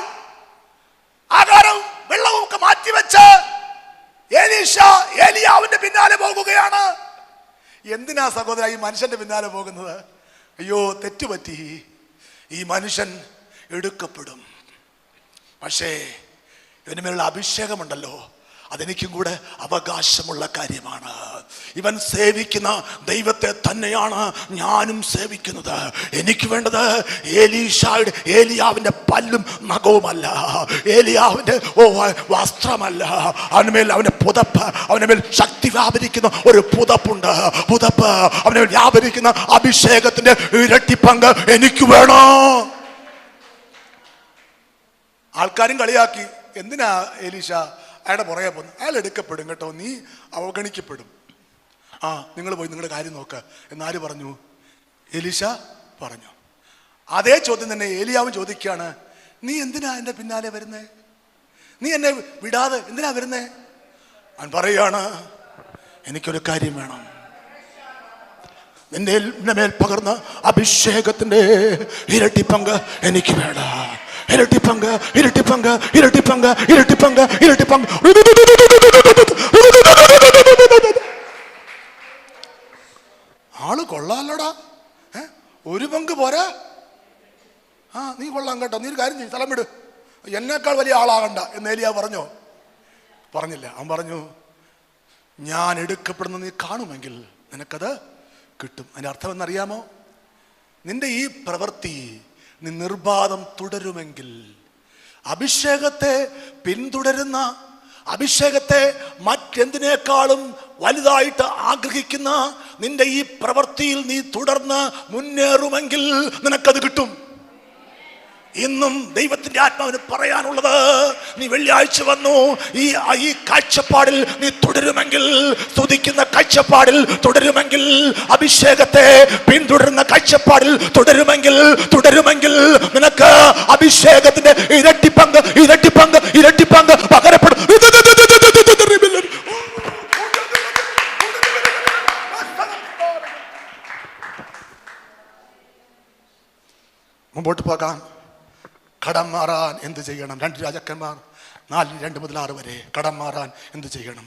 ആകാരവും വെള്ളവും ഒക്കെ മാറ്റിവെച്ച് എലീശ ഏലിയാവിന്റെ പിന്നാലെ പോകുകയാണ്. എന്തിനാ സഹോദര ഈ മനുഷ്യന്റെ പിന്നാലെ പോകുന്നത്? അയ്യോ, തെറ്റുപറ്റി, ഈ മനുഷ്യൻ എടുക്കപ്പെടും. പക്ഷേ ഇവന് മേലുള്ള അഭിഷേകമുണ്ടല്ലോ, അതെനിക്കും കൂടെ അവകാശമുള്ള കാര്യമാണ്. ഇവൻ സേവിക്കുന്ന ദൈവത്തെ തന്നെയാണ് ഞാനും സേവിക്കുന്നത്. എനിക്ക് വേണ്ടത് ഏലിയാവിന്റെ പല്ലും നഖവുമല്ല, ഏലിയാവിന്റെ വസ്ത്രമല്ല. അവന്റെ മേൽ അവന്റെ പുതപ്പ്, അവന്റെ മേൽ ശക്തി വ്യാപരിക്കുന്ന ഒരു പുതപ്പുണ്ട്. പുതപ്പ് അവനെ വ്യാപരിക്കുന്ന അഭിഷേകത്തിന്റെ ഇരട്ടി പങ്ക് എനിക്ക് വേണോ? ആൾക്കാരും കളിയാക്കി, എന്തിനാ എലീശ അയാളുടെ പുറകെ പോകുന്നു? അയാൾ എടുക്കപ്പെടും കേട്ടോ, നീ അവഗണിക്കപ്പെടും. നിങ്ങൾ പോയി നിങ്ങളുടെ കാര്യം നോക്ക് എന്നാര് പറഞ്ഞു? എലീശ പറഞ്ഞു. അതേ ചോദ്യം തന്നെ ഏലിയാവും ചോദിക്കുകയാണ്, നീ എന്തിനാ എൻ്റെ പിന്നാലെ വരുന്നേ? നീ എന്നെ വിടാതെ എന്തിനാ വരുന്നേ? അവൻ പറയുകയാണ്, എനിക്കൊരു കാര്യം വേണം. നിന്റെ മേൽ പകർന്ന അഭിഷേകത്തിന്റെ ഇരട്ടി പങ്ക് എനിക്ക് വേണം. ഇരട്ടി പങ്ക്, ഇരട്ടി പങ്ക്, ഇരട്ടി പങ്ക്, ഇരട്ടി പങ്ക്, ഇരട്ടി പങ്ക്. ആള് കൊള്ളാലോടാ, ഒരു പങ്ക് പോരാ. നീ കൊള്ളാം കേട്ടോ, നീ ഒരു കാര്യം ചെയ്യും, സ്ഥലം വിട്, എന്നേക്കാൾ വലിയ ആളാകണ്ട എന്ന് ഏലിയാ പറഞ്ഞോ? പറഞ്ഞില്ല. അവൻ പറഞ്ഞു, ഞാൻ എടുക്കപ്പെടുന്ന നീ കാണുമെങ്കിൽ നിനക്കത് കിട്ടും. അതിൻ്റെ അർത്ഥം എന്നറിയാമോ? നിന്റെ ഈ പ്രവൃത്തി നീ നിർബാധം തുടരുമെങ്കിൽ, അഭിഷേകത്തെ പിന്തുടരുന്ന, അഭിഷേകത്തെ മറ്റെന്തിനേക്കാളും വലുതായിട്ട് ആഗ്രഹിക്കുന്ന നിന്റെ ഈ പ്രവൃത്തിയിൽ നീ തുടർന്ന് മുന്നേറുമെങ്കിൽ നിനക്കത് കിട്ടും. ഇന്നും ദൈവത്തിന്റെ ആത്മാവിന് പറയാനുള്ളത്, നീ വെള്ളിയാഴ്ച വന്നു, ഈ കാഴ്ചപ്പാടിൽ നീ തുടരുമെങ്കിൽ, സ്തുതിക്കുന്ന കാഴ്ചപ്പാടിൽ തുടരുമെങ്കിൽ, അഭിഷേകത്തെ പിന്തുടരുന്ന കാഴ്ചപ്പാടിൽ തുടരുമെങ്കിൽ നിനക്ക് അഭിഷേകത്തിന്റെ ഇരട്ടി പങ്ക്, ഇരട്ടി പങ്ക്, ഇരട്ടി പങ്ക് പകരപ്പെടും. മുമ്പോട്ട് പോകാം. കടം മാറാൻ എന്ത് ചെയ്യണം? 2 രാജാക്കന്മാർ 4:2-6 വരെ. കടം മാറാൻ എന്ത് ചെയ്യണം?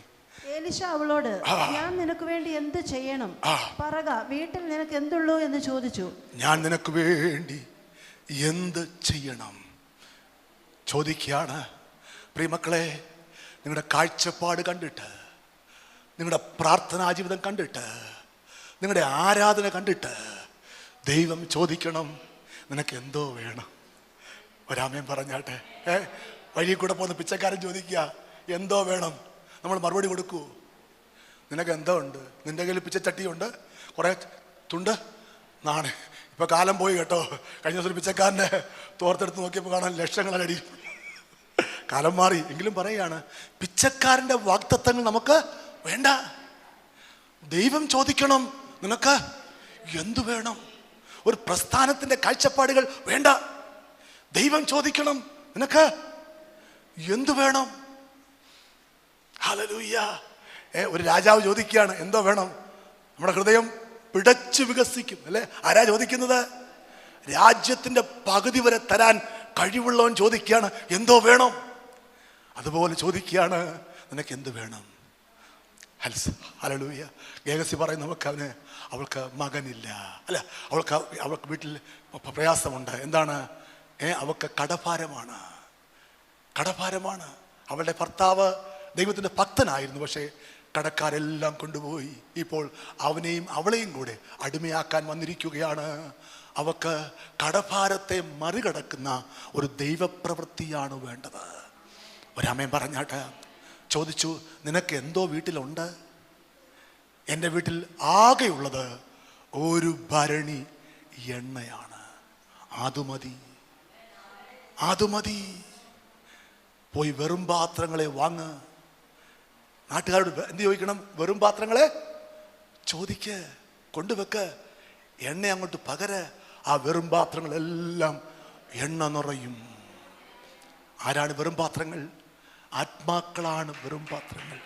എലീശ അവളോട്, ഞാൻ നിനക്ക് വേണ്ടി എന്ത് ചെയ്യണം പറക, വീട്ടിൽ നിനക്ക് എന്തുള്ളൂ എന്ന് ചോദിച്ചു. ഞാൻ നിനക്ക് വേണ്ടി എന്ത് ചെയ്യണം ചോദിക്കുകയാണ്. പ്രിയമക്കളെ, നിങ്ങളുടെ കാഴ്ചപ്പാട് കണ്ടിട്ട്, നിങ്ങളുടെ പ്രാർത്ഥനാ ജീവിതം കണ്ടിട്ട്, നിങ്ങളുടെ ആരാധന കണ്ടിട്ട് ദൈവം ചോദിക്കണം, നിനക്ക് എന്തോ വേണം? ഒരാമയും പറഞ്ഞാട്ടെ. വഴി കൂടെ പോകുന്ന പിച്ചക്കാരൻ ചോദിക്കുക, എന്തോ വേണം? നമ്മൾ മറുപടി കൊടുക്കൂ. നിനക്ക് എന്തോ ഉണ്ട്? നിന്റെ കയ്യിൽ പിച്ചച്ചട്ടിയുണ്ട്, കുറേ തുണ്ട്, നാണ്. ഇപ്പൊ കാലം പോയി കേട്ടോ. കഴിഞ്ഞ ദിവസം പിച്ചക്കാരൻ്റെ തോർത്തെടുത്ത് നോക്കിയപ്പോൾ കാണാൻ ലക്ഷങ്ങളടി. കാലം മാറി. എങ്കിലും പറയുകയാണ്, പിച്ചക്കാരൻ്റെ വാഗ്ദത്തങ്ങൾ നമുക്ക് വേണ്ട. ദൈവം ചോദിക്കണം, നിനക്ക് എന്തു വേണം? ഒരു പ്രസ്ഥാനത്തിന്റെ കാഴ്ചപ്പാടുകൾ വേണ്ട. ദൈവം ചോദിക്കണം, നിനക്ക് എന്തു വേണം? ഹല്ലേലൂയ. ഒരു രാജാവ് ചോദിക്കുകയാണ്, എന്തോ വേണം? നമ്മുടെ ഹൃദയം പിടച്ചു വികസിക്കും അല്ലെ? ആരാ ചോദിക്കുന്നത്? രാജ്യത്തിന്റെ പകുതി വരെ തരാൻ കഴിവുള്ളവൻ ചോദിക്കുകയാണ്, എന്തോ വേണം? അതുപോലെ ചോദിക്കുകയാണ്, നിനക്ക് എന്ത് വേണം? ഹല്ലേലൂയ. ഗേഹസി പറയും, അവൾക്ക് മകനില്ല, അല്ല, അവൾക്ക് വീട്ടിൽ പ്രയാസമുണ്ട്. എന്താണ്? അവൾക്ക് കടഭാരമാണ്. അവളുടെ ഭർത്താവ് ദൈവത്തിന്റെ ഭക്തനായിരുന്നു, പക്ഷേ കടക്കാരെല്ലാം കൊണ്ടുപോയി. ഇപ്പോൾ അവനെയും അവളെയും കൂടെ അടിമയാക്കാൻ വന്നിരിക്കുകയാണ്. അവൾക്ക് കടഭാരത്തെ മറികടക്കുന്ന ഒരു ദൈവപ്രവൃത്തിയാണ് വേണ്ടത്. ഒരമ്മയും പറഞ്ഞാട്ടെ, ചോദിച്ചു, നിനക്ക് എന്തോ വീട്ടിലുണ്ട്? എൻ്റെ വീട്ടിൽ ആകെയുള്ളത് ഒരു ഭരണി എണ്ണയാണ്. അതുമതി. പോയി വെറും പാത്രങ്ങളെ വാങ്ങ്. നാട്ടുകാരോട് എന്ത് ചോദിക്കണം? വെറും പാത്രങ്ങളെ ചോദിക്ക്, കൊണ്ടുവെക്ക്, എണ്ണ അങ്ങോട്ട് പകര. ആ വെറും പാത്രങ്ങളെല്ലാം എണ്ണ നിറയും. ആരാണ് വെറും പാത്രങ്ങൾ? ആത്മാക്കളാണ് വെറും പാത്രങ്ങൾ.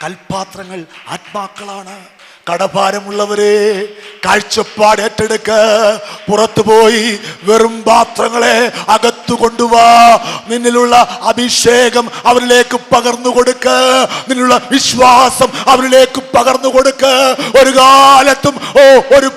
കൽപാത്രങ്ങൾ ആത്മാക്കളാണ്. കടഭാരമുള്ളവരെ, കാഴ്ചപ്പാട് ഏറ്റെടുക്ക്. പുറത്തു പോയി വെറും പാത്രങ്ങളെ അകത്തു കൊണ്ടുവാ. നിന്നിലുള്ള അഭിഷേകം അവരിലേക്ക് പകർന്നു കൊടുക്ക്. നിന്നുള്ള വിശ്വാസം അവരിലേക്ക് പകർന്നു കൊടുക്ക്. ഒരു കാലത്തും ഒരു